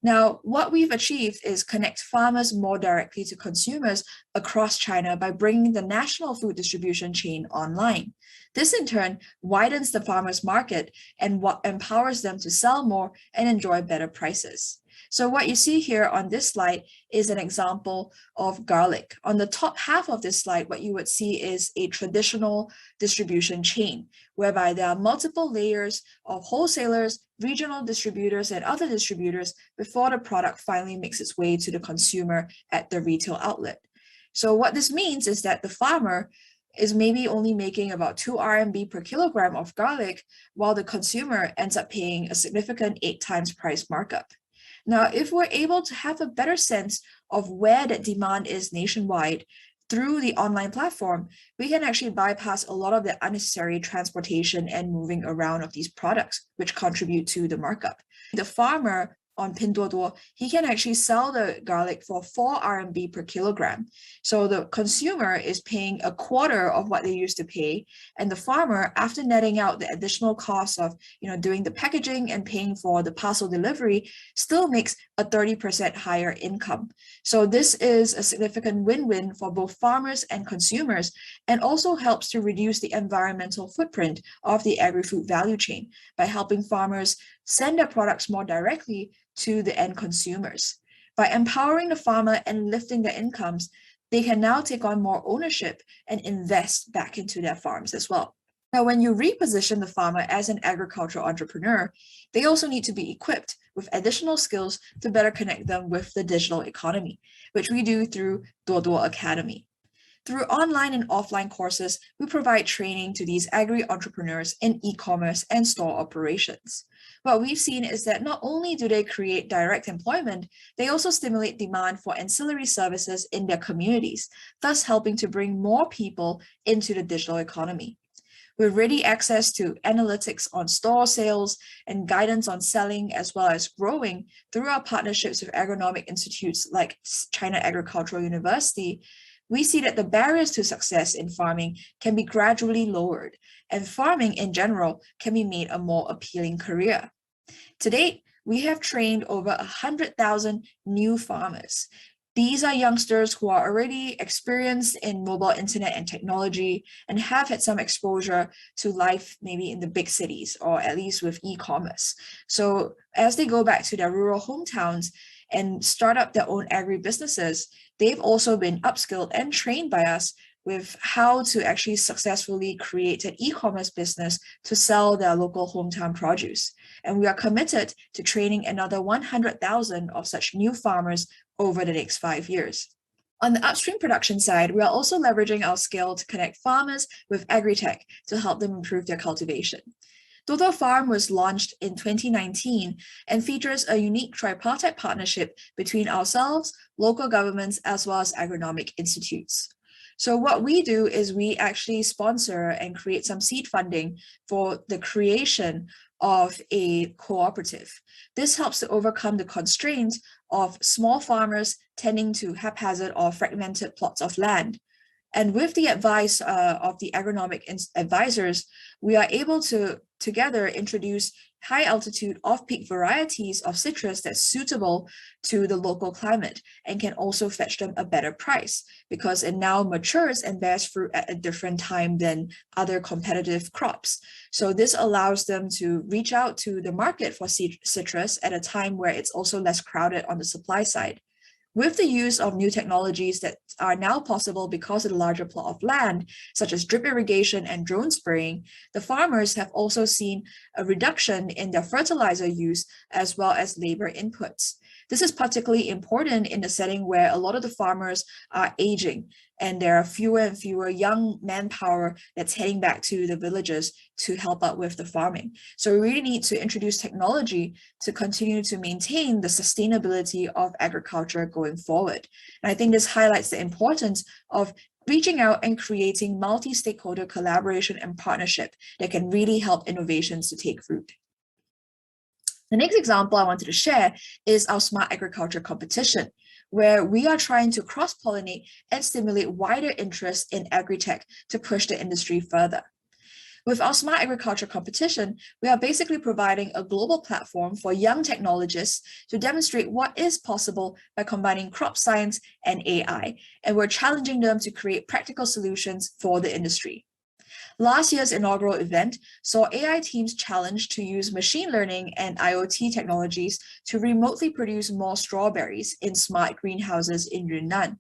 Now, what we've achieved is connect farmers more directly to consumers across China by bringing the national food distribution chain online. This in turn widens the farmers' market and what empowers them to sell more and enjoy better prices. So what you see here on this slide is an example of garlic. On the top half of this slide, what you would see is a traditional distribution chain, whereby there are multiple layers of wholesalers, regional distributors, and other distributors before the product finally makes its way to the consumer at the retail outlet. So what this means is that the farmer is maybe only making about 2 RMB per kilogram of garlic, while the consumer ends up paying a significant 8 times price markup. Now, if we're able to have a better sense of where that demand is nationwide through the online platform, we can actually bypass a lot of the unnecessary transportation and moving around of these products, which contribute to the markup. The farmer on Pinduoduo, he can actually sell the garlic for 4 RMB per kilogram. So the consumer is paying a quarter of what they used to pay, and the farmer, after netting out the additional costs of doing the packaging and paying for the parcel delivery, still makes a 30% higher income. So this is a significant win-win for both farmers and consumers, and also helps to reduce the environmental footprint of the agri-food value chain by helping farmers send their products more directly to the end consumers. By empowering the farmer and lifting their incomes, they can now take on more ownership and invest back into their farms as well. Now, when you reposition the farmer as an agricultural entrepreneur, they also need to be equipped with additional skills to better connect them with the digital economy, which we do through Duoduo Academy. Through online and offline courses, we provide training to these agri-entrepreneurs in e-commerce and store operations. What we've seen is that not only do they create direct employment, they also stimulate demand for ancillary services in their communities, thus helping to bring more people into the digital economy. With ready access to analytics on store sales and guidance on selling, as well as growing through our partnerships with agronomic institutes like China Agricultural University, we see that the barriers to success in farming can be gradually lowered, and farming in general can be made a more appealing career. To date, we have trained over 100,000 new farmers. These are youngsters who are already experienced in mobile internet and technology and have had some exposure to life maybe in the big cities or at least with e-commerce. So as they go back to their rural hometowns and start up their own agri-businesses, they've also been upskilled and trained by us with how to actually successfully create an e-commerce business to sell their local hometown produce. And we are committed to training another 100,000 of such new farmers over the next 5 years. On the upstream production side, we are also leveraging our skill to connect farmers with agri-tech to help them improve their cultivation. Toto Farm was launched in 2019 and features a unique tripartite partnership between ourselves, local governments, as well as agronomic institutes. So what we do is we actually sponsor and create some seed funding for the creation of a cooperative. This helps to overcome the constraints of small farmers tending to haphazard or fragmented plots of land. And with the advice of the agronomic advisors, we are able to together introduce high altitude off-peak varieties of citrus that's suitable to the local climate and can also fetch them a better price because it now matures and bears fruit at a different time than other competitive crops. So this allows them to reach out to the market for citrus at a time where it's also less crowded on the supply side. With the use of new technologies that are now possible because of the larger plot of land, such as drip irrigation and drone spraying, the farmers have also seen a reduction in their fertilizer use as well as labor inputs. This is particularly important in the setting where a lot of the farmers are aging and there are fewer and fewer young manpower that's heading back to the villages to help out with the farming. So we really need to introduce technology to continue to maintain the sustainability of agriculture going forward. And I think this highlights the importance of reaching out and creating multi-stakeholder collaboration and partnership that can really help innovations to take root. The next example I wanted to share is our Smart Agriculture competition, where we are trying to cross-pollinate and stimulate wider interest in agri-tech to push the industry further. With our Smart Agriculture competition, we are basically providing a global platform for young technologists to demonstrate what is possible by combining crop science and AI, and we're challenging them to create practical solutions for the industry. Last year's inaugural event saw AI teams challenged to use machine learning and IoT technologies to remotely produce more strawberries in smart greenhouses in Yunnan.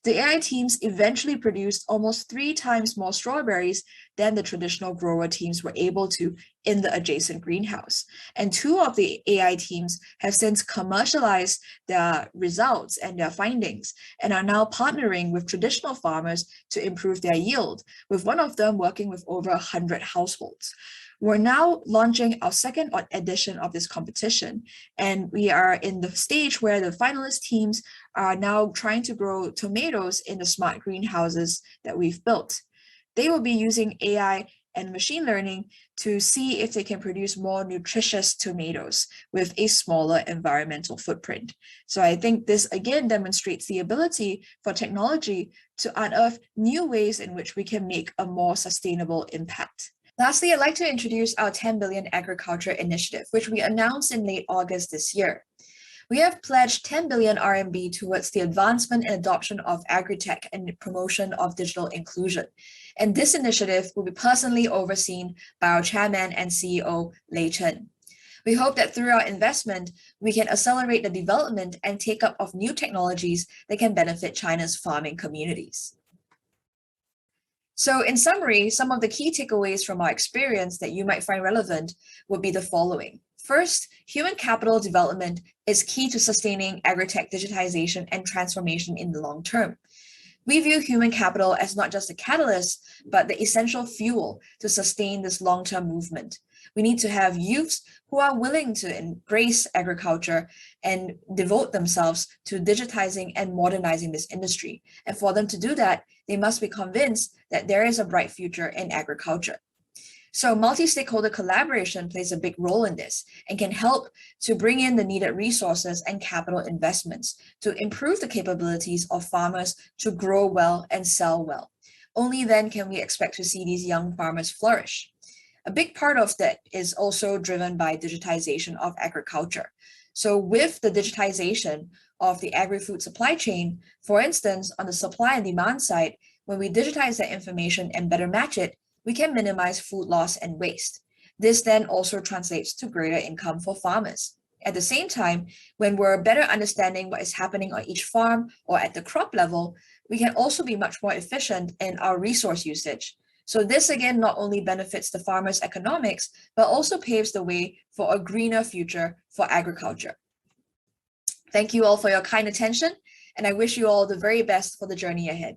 The AI teams eventually produced almost 3 times more strawberries than the traditional grower teams were able to in the adjacent greenhouse. And 2 of the AI teams have since commercialized their results and their findings and are now partnering with traditional farmers to improve their yield, with one of them working with over 100 households. We're now launching our second edition of this competition, and we are in the stage where the finalist teams are now trying to grow tomatoes in the smart greenhouses that we've built. They will be using AI and machine learning to see if they can produce more nutritious tomatoes with a smaller environmental footprint. So I think this again demonstrates the ability for technology to unearth new ways in which we can make a more sustainable impact. Lastly, I'd like to introduce our 10 billion agriculture initiative, which we announced in late August this year. We have pledged 10 billion RMB towards the advancement and adoption of agri-tech and the promotion of digital inclusion. And this initiative will be personally overseen by our chairman and CEO, Lei Chen. We hope that through our investment, we can accelerate the development and take-up of new technologies that can benefit China's farming communities. So in summary, some of the key takeaways from our experience that you might find relevant would be the following. First, human capital development is key to sustaining agri-tech digitization and transformation in the long term. We view human capital as not just a catalyst, but the essential fuel to sustain this long-term movement. We need to have youths who are willing to embrace agriculture and devote themselves to digitizing and modernizing this industry. And for them to do that, they must be convinced that there is a bright future in agriculture. So multi-stakeholder collaboration plays a big role in this and can help to bring in the needed resources and capital investments to improve the capabilities of farmers to grow well and sell well. Only then can we expect to see these young farmers flourish. A big part of that is also driven by digitization of agriculture. So with the digitization of the agri-food supply chain, for instance, on the supply and demand side, when we digitize that information and better match it, we can minimize food loss and waste. This then also translates to greater income for farmers. At the same time, when we're better understanding what is happening on each farm or at the crop level, we can also be much more efficient in our resource usage. So this again not only benefits the farmers' economics, but also paves the way for a greener future for agriculture. Thank you all for your kind attention, and I wish you all the very best for the journey ahead.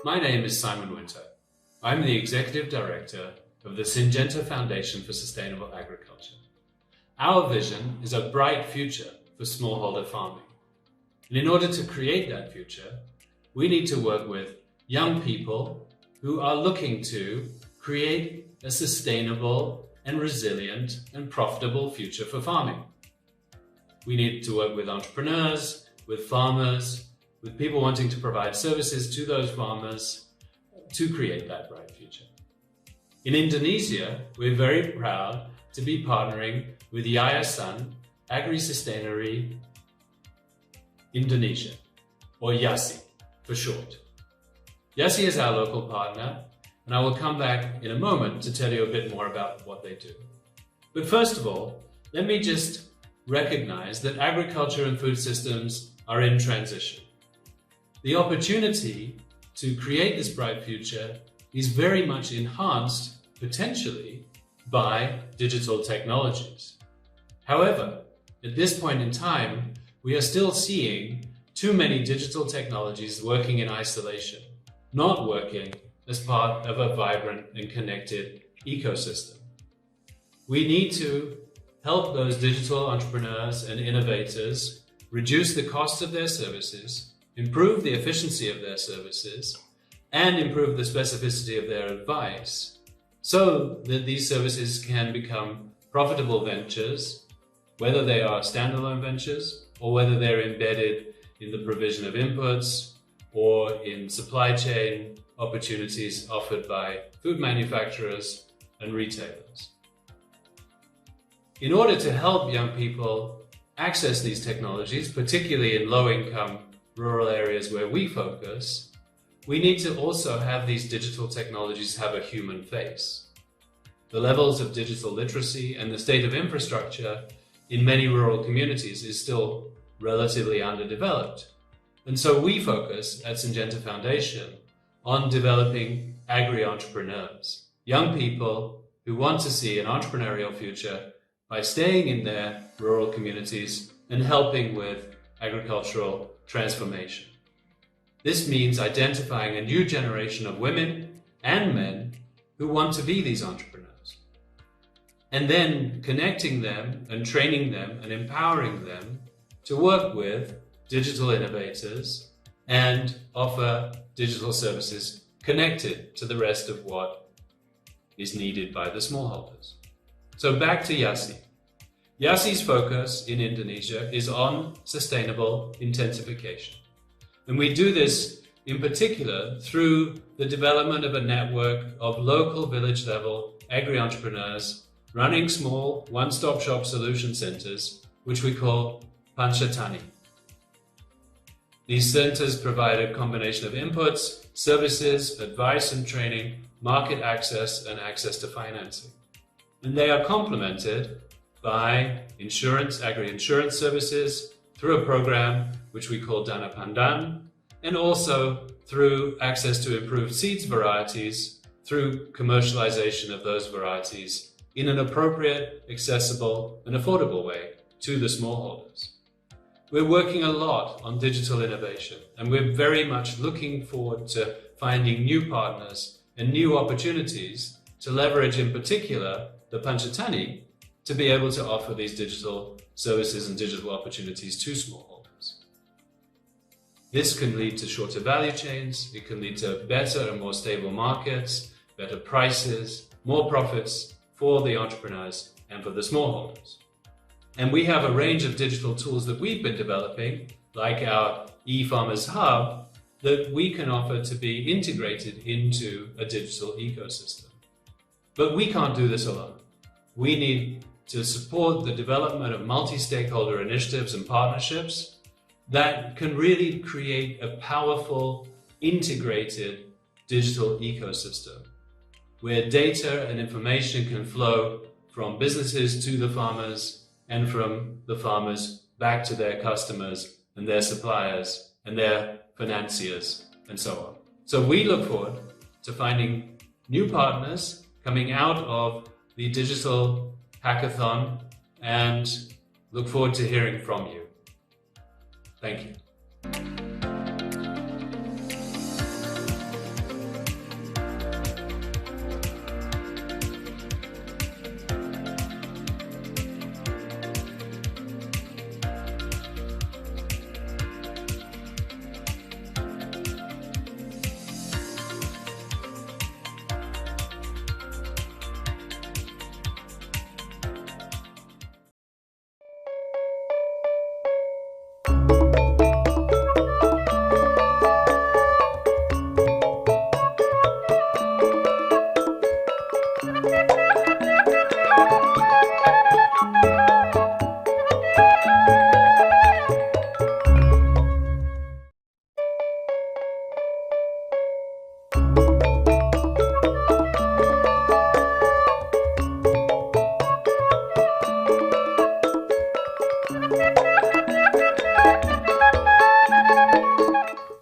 My name is Simon Winter. I'm the Executive Director of the Syngenta Foundation for Sustainable Agriculture. Our vision is a bright future for smallholder farming. And in order to create that future, we need to work with young people who are looking to create a sustainable and resilient and profitable future for farming. We need to work with entrepreneurs, with farmers, with people wanting to provide services to those farmers to create that bright future. In Indonesia, we're very proud to be partnering with Yayasan Agri-Sustainary Indonesia, or YASI for short. YASI is our local partner, and I will come back in a moment to tell you a bit more about what they do. But first of all, let me just recognize that agriculture and food systems are in transition. The opportunity to create this bright future is very much enhanced, potentially, by digital technologies. However, at this point in time, we are still seeing too many digital technologies working in isolation, not working as part of a vibrant and connected ecosystem. We need to help those digital entrepreneurs and innovators reduce the cost of their services, improve the efficiency of their services, and improve the specificity of their advice so that these services can become profitable ventures, whether they are standalone ventures or whether they're embedded in the provision of inputs or in supply chain opportunities offered by food manufacturers and retailers. In order to help young people access these technologies, particularly in low-income rural areas where we focus, we need to also have these digital technologies have a human face. The levels of digital literacy and the state of infrastructure in many rural communities is still relatively underdeveloped. And so we focus at Syngenta Foundation on developing agri-entrepreneurs, young people who want to see an entrepreneurial future by staying in their rural communities and helping with agricultural transformation. This means identifying a new generation of women and men who want to be these entrepreneurs, and then connecting them and training them and empowering them to work with digital innovators and offer digital services connected to the rest of what is needed by the smallholders. So back to YASI. YASI's focus in Indonesia is on sustainable intensification. And we do this in particular through the development of a network of local village-level agri-entrepreneurs running small one-stop shop solution centers, which we call Panchatani. These centers provide a combination of inputs, services, advice and training, market access, and access to financing. And they are complemented by insurance, agri-insurance services, through a program which we call Dana Pandan, and also through access to improved seeds varieties through commercialization of those varieties in an appropriate, accessible, and affordable way to the smallholders. We're working a lot on digital innovation, and we're very much looking forward to finding new partners and new opportunities to leverage, in particular, the Panchatani to be able to offer these digital services and digital opportunities to smallholders. This can lead to shorter value chains, it can lead to better and more stable markets, better prices, more profits for the entrepreneurs and for the smallholders. And we have a range of digital tools that we've been developing, like our e-farmers hub, that we can offer to be integrated into a digital ecosystem. But we can't do this alone. We need to support the development of multi-stakeholder initiatives and partnerships that can really create a powerful, integrated digital ecosystem where data and information can flow from businesses to the farmers and from the farmers back to their customers and their suppliers and their financiers and so on. So we look forward to finding new partners coming out of the digital hackathon and look forward to hearing from you. Thank you.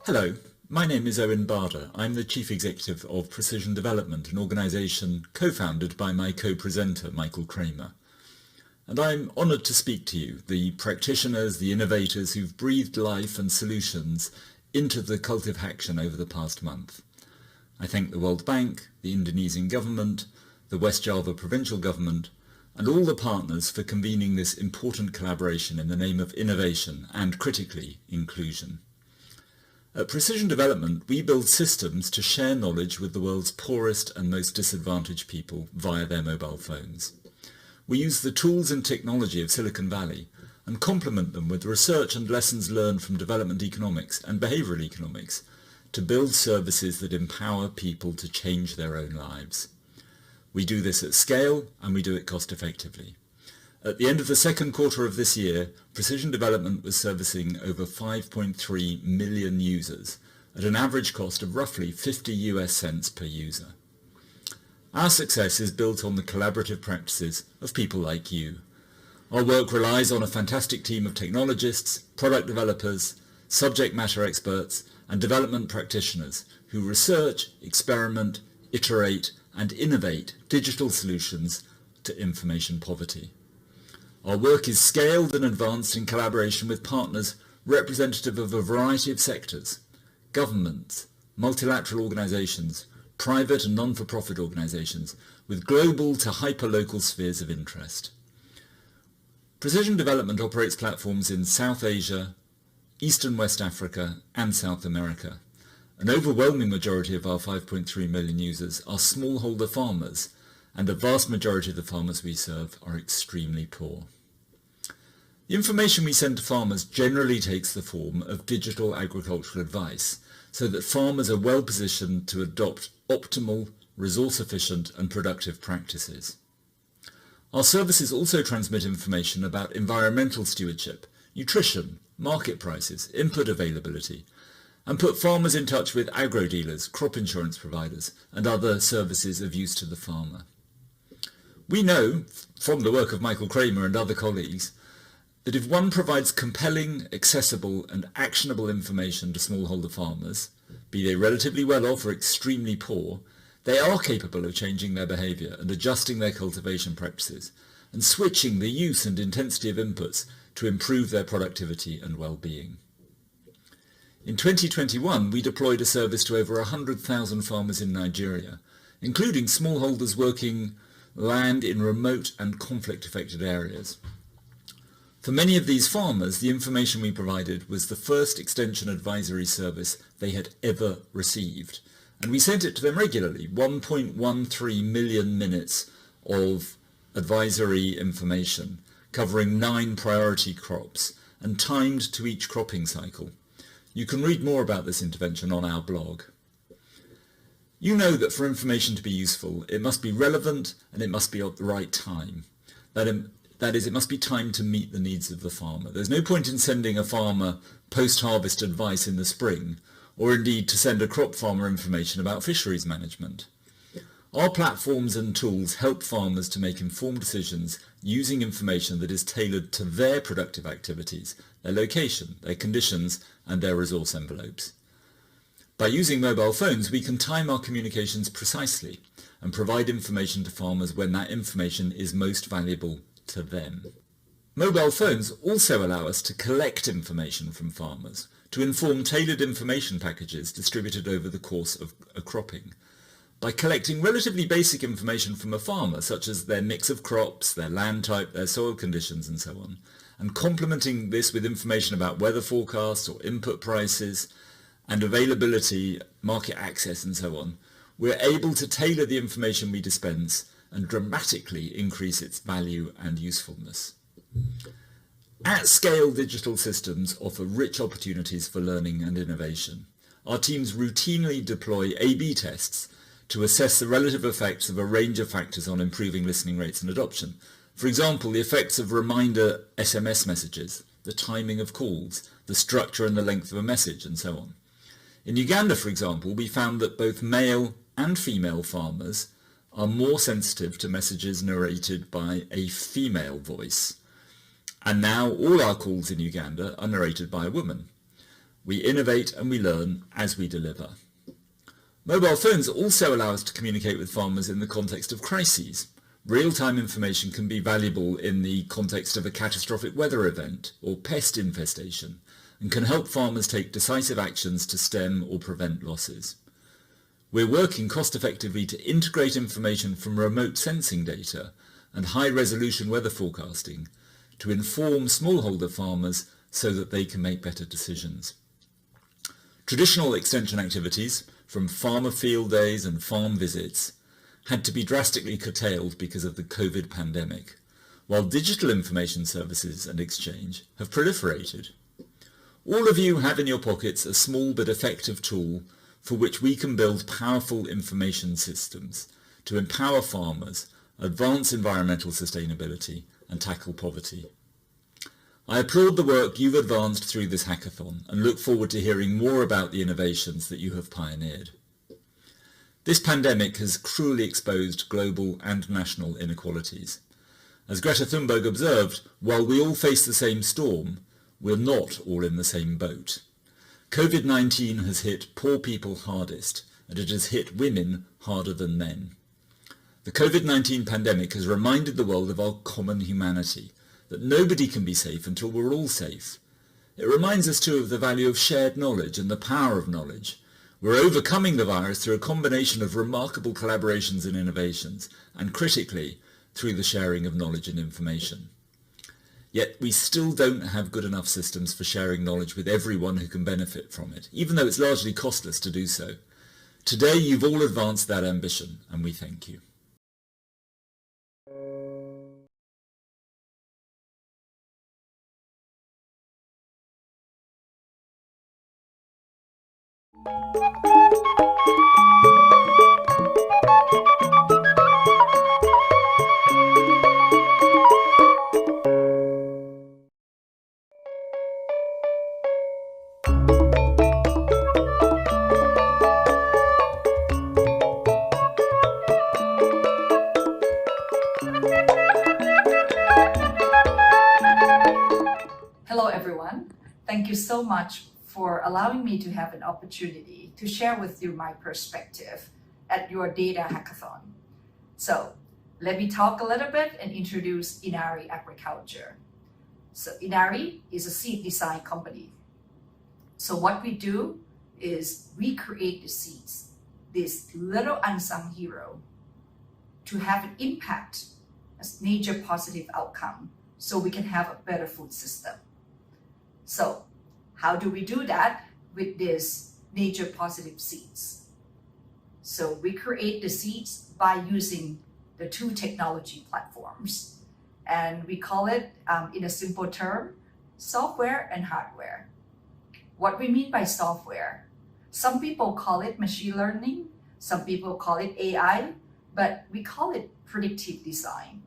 Hello, my name is Owen Barder. I'm the Chief Executive of Precision Development, an organisation co-founded by my co-presenter, Michael Kramer. And I'm honoured to speak to you, the practitioners, the innovators who've breathed life and solutions into the Cultivhacktion over the past month. I thank the World Bank, the Indonesian government, the West Java provincial government, and all the partners for convening this important collaboration in the name of innovation and, critically, inclusion. At Precision Development, we build systems to share knowledge with the world's poorest and most disadvantaged people via their mobile phones. We use the tools and technology of Silicon Valley and complement them with research and lessons learned from development economics and behavioral economics to build services that empower people to change their own lives. We do this at scale and we do it cost effectively. At the end of the second quarter of this year, Precision Development was servicing over 5.3 million users at an average cost of roughly 50 US cents per user. Our success is built on the collaborative practices of people like you. Our work relies on a fantastic team of technologists, product developers, subject matter experts, and development practitioners who research, experiment, iterate, and innovate digital solutions to information poverty. Our work is scaled and advanced in collaboration with partners representative of a variety of sectors, governments, multilateral organizations, private and non-for-profit organizations, with global to hyper-local spheres of interest. Precision Development operates platforms in South Asia, East and West Africa, and South America. An overwhelming majority of our 5.3 million users are smallholder farmers, and the vast majority of the farmers we serve are extremely poor. The information we send to farmers generally takes the form of digital agricultural advice, so that farmers are well positioned to adopt optimal, resource-efficient and productive practices. Our services also transmit information about environmental stewardship, nutrition, market prices, input availability, and put farmers in touch with agro-dealers, crop insurance providers, and other services of use to the farmer. We know, from the work of Michael Kramer and other colleagues, that if one provides compelling, accessible, and actionable information to smallholder farmers, be they relatively well off or extremely poor, they are capable of changing their behaviour and adjusting their cultivation practices, and switching the use and intensity of inputs to improve their productivity and well-being. In 2021, we deployed a service to over 100,000 farmers in Nigeria, including smallholders working land in remote and conflict-affected areas. For many of these farmers, the information we provided was the first extension advisory service they had ever received, and we sent it to them regularly, 1.13 million minutes of advisory information covering 9 priority crops and timed to each cropping cycle. You can read more about this intervention on our blog. You know that for information to be useful, it must be relevant and it must be at the right time. That is, it must be timed to meet the needs of the farmer. There's no point in sending a farmer post-harvest advice in the spring, or indeed to send a crop farmer information about fisheries management. Our platforms and tools help farmers to make informed decisions using information that is tailored to their productive activities, their location, their conditions, and their resource envelopes. By using mobile phones, we can time our communications precisely and provide information to farmers when that information is most valuable to them. Mobile phones also allow us to collect information from farmers, to inform tailored information packages distributed over the course of a cropping. By collecting relatively basic information from a farmer, such as their mix of crops, their land type, their soil conditions, and so on, and complementing this with information about weather forecasts or input prices and availability, market access, and so on, we're able to tailor the information we dispense and dramatically increase its value and usefulness. At-scale digital systems offer rich opportunities for learning and innovation. Our teams routinely deploy A/B tests to assess the relative effects of a range of factors on improving listening rates and adoption. For example, the effects of reminder SMS messages, the timing of calls, the structure and the length of a message, and so on. In Uganda, for example, we found that both male and female farmers are more sensitive to messages narrated by a female voice. And now all our calls in Uganda are narrated by a woman. We innovate and we learn as we deliver. Mobile phones also allow us to communicate with farmers in the context of crises. Real-time information can be valuable in the context of a catastrophic weather event or pest infestation, and can help farmers take decisive actions to stem or prevent losses. We're working cost-effectively to integrate information from remote sensing data and high-resolution weather forecasting to inform smallholder farmers so that they can make better decisions. Traditional extension activities, from farmer field days and farm visits, had to be drastically curtailed because of the COVID pandemic, while digital information services and exchange have proliferated. All of you have in your pockets a small but effective tool for which we can build powerful information systems to empower farmers, advance environmental sustainability, and tackle poverty. I applaud the work you've advanced through this hackathon and look forward to hearing more about the innovations that you have pioneered. This pandemic has cruelly exposed global and national inequalities. As Greta Thunberg observed, while we all face the same storm, we're not all in the same boat. COVID-19 has hit poor people hardest, and it has hit women harder than men. The COVID-19 pandemic has reminded the world of our common humanity, that nobody can be safe until we're all safe. It reminds us too of the value of shared knowledge and the power of knowledge. We're overcoming the virus through a combination of remarkable collaborations and innovations, and critically, through the sharing of knowledge and information. Yet we still don't have good enough systems for sharing knowledge with everyone who can benefit from it, even though it's largely costless to do so. Today you've all advanced that ambition, and we thank you. Hello, everyone. Thank you so much for allowing me to have an opportunity to share with you my perspective at your data hackathon. So let me talk a little bit and introduce Inari Agriculture. So Inari is a seed design company. So what we do is we create the seeds, this little unsung hero, to have an impact as nature positive outcome so we can have a better food system. So how do we do that with this nature positive seeds? So we create the seeds by using the two technology platforms, and we call it, in a simple term, software and hardware. What we mean by software, some people call it machine learning, some people call it AI, but we call it predictive design.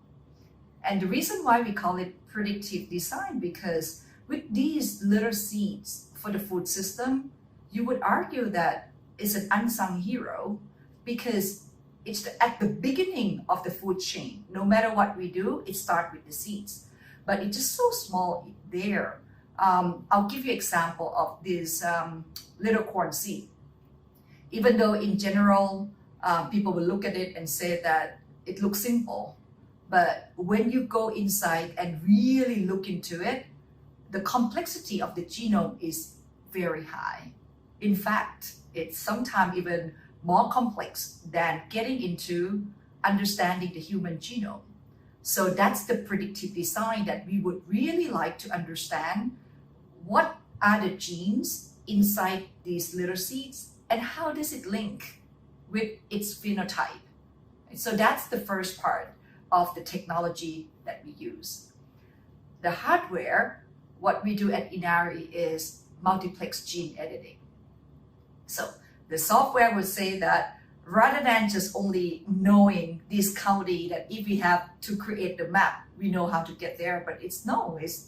And the reason why we call it predictive design, because with these little seeds for the food system, you would argue that it's an unsung hero because it's at the beginning of the food chain. No matter what we do, it starts with the seeds, but it's just so small there. I'll give you an example of this little corn seed. Even though in general, people will look at it and say that it looks simple, but when you go inside and really look into it, the complexity of the genome is very high. In fact, it's sometimes even more complex than getting into understanding the human genome. So that's the predictive design that we would really like to understand. What are the genes inside these little seeds and how does it link with its phenotype? So that's the first part of the technology that we use. The hardware, what we do at Inari is multiplex gene editing. So the software would say that rather than just only knowing this county, that if we have to create the map, we know how to get there, but it's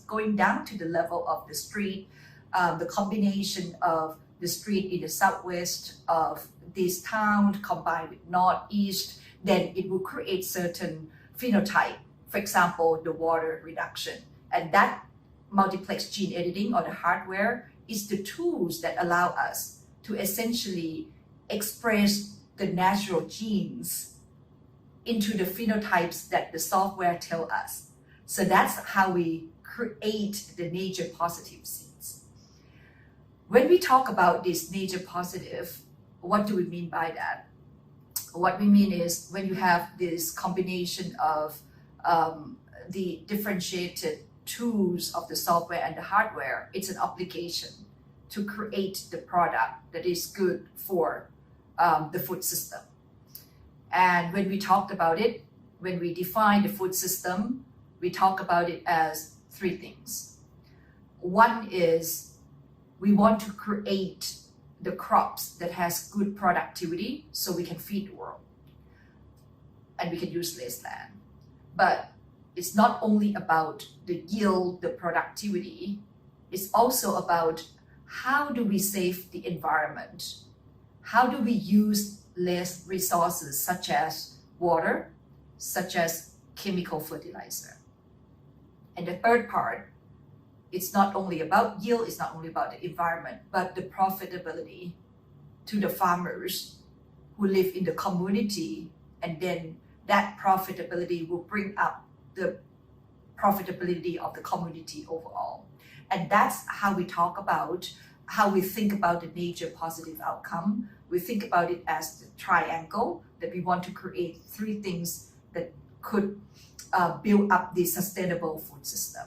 going down to the level of the street, the combination of the street in the southwest of this town combined with northeast, then it will create certain phenotype, for example, the water reduction. And that multiplex gene editing or the hardware is the tools that allow us to essentially express the natural genes into the phenotypes that the software tell us. So that's how we create the nature positive seeds. When we talk about this nature positive, what do we mean by that? What we mean is when you have this combination of the differentiated tools of the software and the hardware, it's an application to create the product that is good for the food system. And when we talked about it, when we define the food system, we talk about it as three things. One is we want to create the crops that has good productivity so we can feed the world and we can use less land. But it's not only about the yield, the productivity, it's also about how do we save the environment? How do we use less resources such as water, such as chemical fertilizer? And the third part, it's not only about yield, it's not only about the environment, but the profitability to the farmers who live in the community, and then that profitability will bring up the profitability of the community overall. And that's how we talk about, how we think about the nature positive outcome. We think about it as the triangle that we want to create three things that could build up the sustainable food system.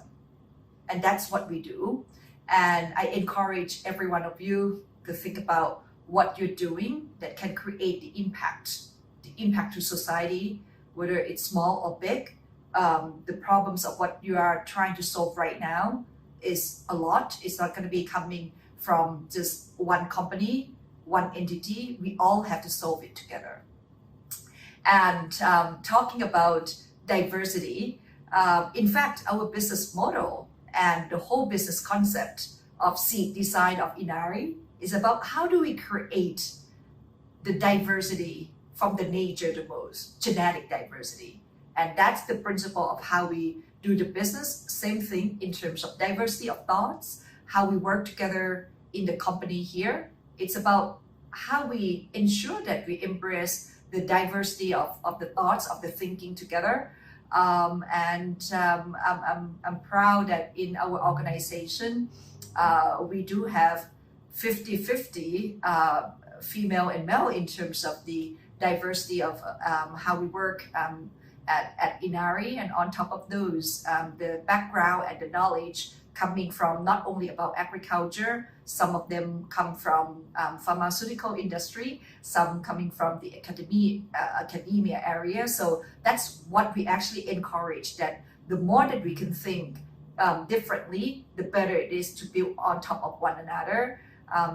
And that's what we do. And I encourage every one of you to think about what you're doing that can create the impact to society, whether it's small or big. The problems of what you are trying to solve right now is a lot. It's not going to be coming from just one company, one entity. We all have to solve it together. And talking about diversity, in fact, our business model and the whole business concept of seed design of Inari is about how do we create the diversity from the nature the most, genetic diversity. And that's the principle of how we do the business. Same thing in terms of diversity of thoughts, how we work together in the company here. It's about how we ensure that we embrace the diversity of the thoughts, of the thinking together. I'm proud that in our organization, we do have 50-50 female and male in terms of the diversity of how we work at Inari. And on top of those, the background and the knowledge coming from not only about agriculture, some of them come from pharmaceutical industry, some coming from the academia area. So that's what we actually encourage, that the more that we can think differently, the better it is to build on top of one another.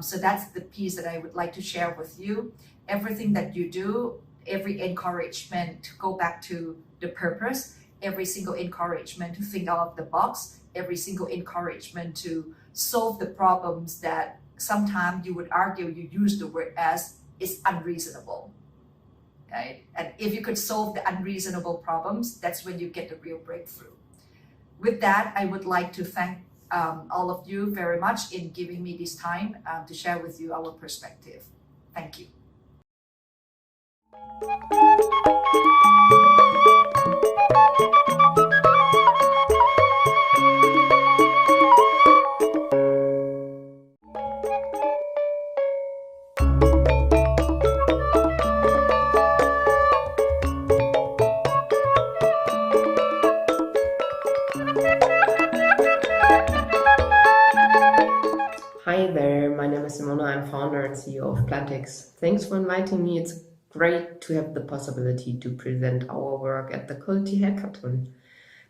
So that's the piece that I would like to share with you. Everything that you do, every encouragement to go back to the purpose, every single encouragement to think out of the box, every single encouragement to solve the problems that sometimes you would argue, you use the word as, is unreasonable, right? And if you could solve the unreasonable problems, that's when you get the real breakthrough. With that, I would like to thank all of you very much in giving me this time to share with you our perspective. Thank you. Hi there, my name is Simona. I'm founder and CEO of Plantix. Thanks for inviting me. It's great to have the possibility to present our work at the Cultivhacktion.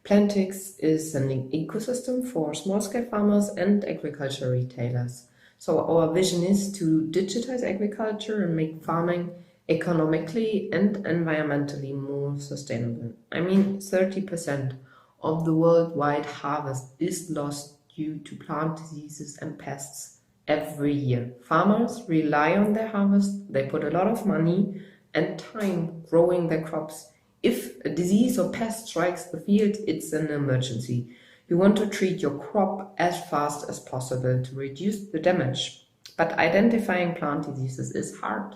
Plantix is an ecosystem for small-scale farmers and agriculture retailers. So our vision is to digitize agriculture and make farming economically and environmentally more sustainable. I mean, 30% of the worldwide harvest is lost due to plant diseases and pests every year. Farmers rely on their harvest, they put a lot of money and time growing their crops. If a disease or pest strikes the field, it's an emergency. You want to treat your crop as fast as possible to reduce the damage. But identifying plant diseases is hard,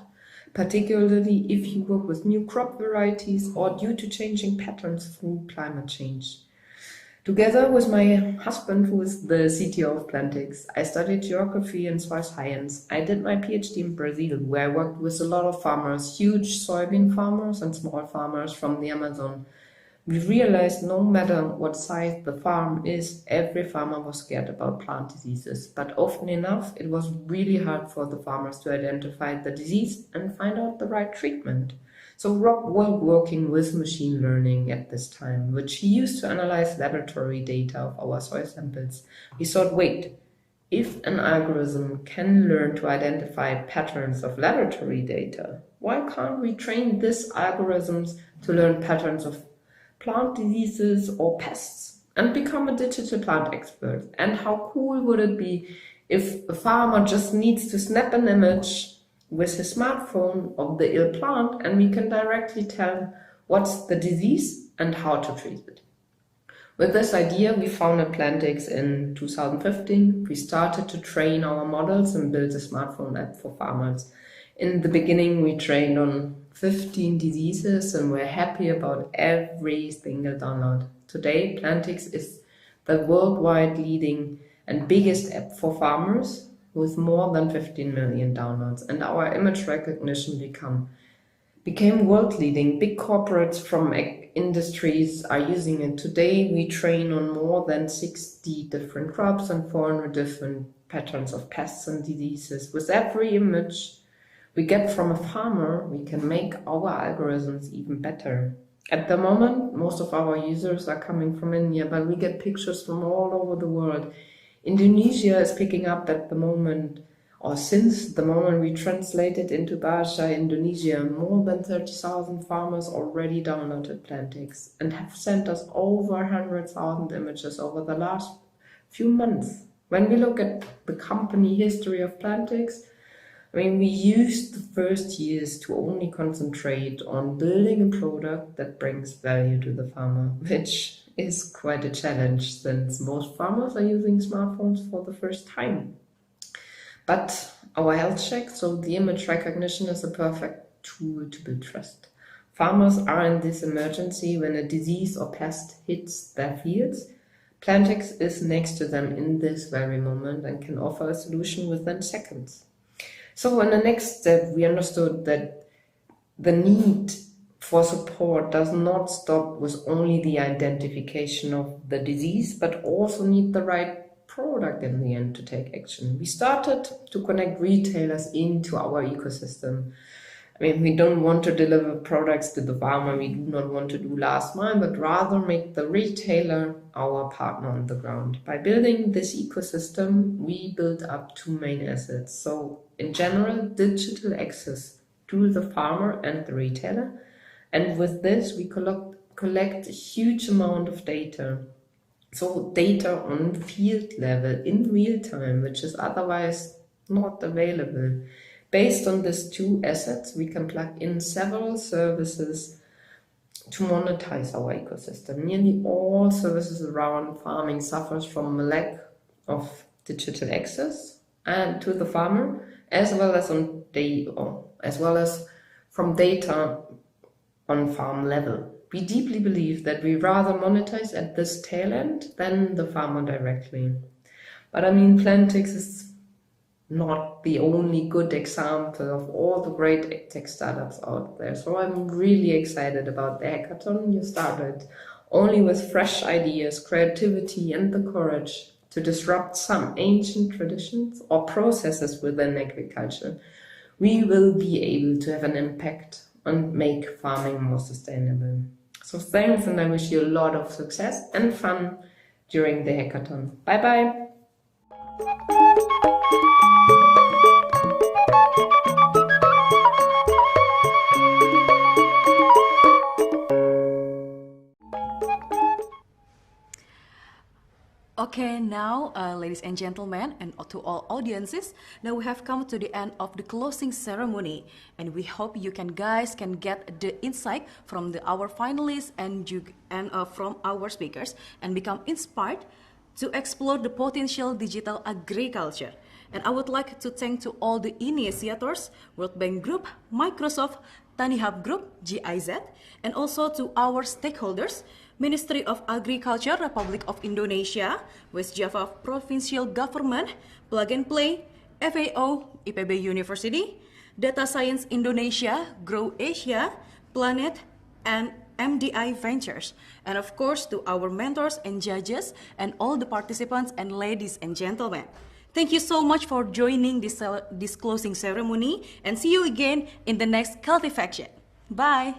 particularly if you work with new crop varieties or due to changing patterns through climate change. Together with my husband, who is the CTO of Plantix, I studied geography and soil science. I did my PhD in Brazil, where I worked with a lot of farmers, huge soybean farmers and small farmers from the Amazon. We realized no matter what size the farm is, every farmer was scared about plant diseases. But often enough, it was really hard for the farmers to identify the disease and find out the right treatment. So Rob was working with machine learning at this time, which he used to analyze laboratory data of our soil samples. We thought, wait, if an algorithm can learn to identify patterns of laboratory data, why can't we train these algorithms to learn patterns of plant diseases or pests and become a digital plant expert? And how cool would it be if a farmer just needs to snap an image with his smartphone of the ill plant and we can directly tell what's the disease and how to treat it. With this idea, we founded Plantix in 2015. We started to train our models and build a smartphone app for farmers. In the beginning, we trained on 15 diseases and we're happy about every single download. Today, Plantix is the worldwide leading and biggest app for farmers with more than 15 million downloads, and our image recognition became world-leading. Big corporates from industries are using it. Today, we train on more than 60 different crops and 400 different patterns of pests and diseases. With every image we get from a farmer, we can make our algorithms even better. At the moment, most of our users are coming from India, but we get pictures from all over the world. Indonesia is picking up at the moment, or since the moment we translated into Bahasa Indonesia. More than 30,000 farmers already downloaded Plantix and have sent us over 100,000 images over the last few months. When we look at the company history of Plantix, I mean, we used the first years to only concentrate on building a product that brings value to the farmer, which is quite a challenge since most farmers are using smartphones for the first time. But our health check, so the image recognition, is a perfect tool to build trust. Farmers are in this emergency when a disease or pest hits their fields. Plantix is next to them in this very moment and can offer a solution within seconds. So in the next step, we understood that the need for support does not stop with only the identification of the disease, but also need the right product in the end to take action. We started to connect retailers into our ecosystem. I mean, we don't want to deliver products to the farmer, we do not want to do last mile, but rather make the retailer our partner on the ground. By building this ecosystem, we build up two main assets. So in general, digital access to the farmer and the retailer. And with this, we collect a huge amount of data. So data on field level in real time, which is otherwise not available. Based on these two assets, we can plug in several services to monetize our ecosystem. Nearly all services around farming suffers from a lack of digital access and to the farmer, as well as from data on farm level. We deeply believe that we rather monetize at this tail end than the farmer directly. But I mean, Plantix is not the only good example of all the great tech startups out there. So I'm really excited about the hackathon you started, only with fresh ideas, creativity, and the courage to disrupt some ancient traditions or processes within agriculture. We will be able to have an impact and make farming more sustainable. So thanks, and I wish you a lot of success and fun during the hackathon. Bye-bye. Okay, now, ladies and gentlemen, and to all audiences, now we have come to the end of the closing ceremony, and we hope you guys can get the insight from our finalists and from our speakers, and become inspired to explore the potential digital agriculture. And I would like to thank to all the initiators, World Bank Group, Microsoft, TaniHub Group, GIZ, and also to our stakeholders, Ministry of Agriculture, Republic of Indonesia, West Java Provincial Government, Plug and Play, FAO, IPB University, Data Science Indonesia, Grow Asia, Planet, and MDI Ventures. And of course, to our mentors and judges, and all the participants, and ladies and gentlemen. Thank you so much for joining this closing ceremony, and see you again in the next Cultivhacktion. Bye.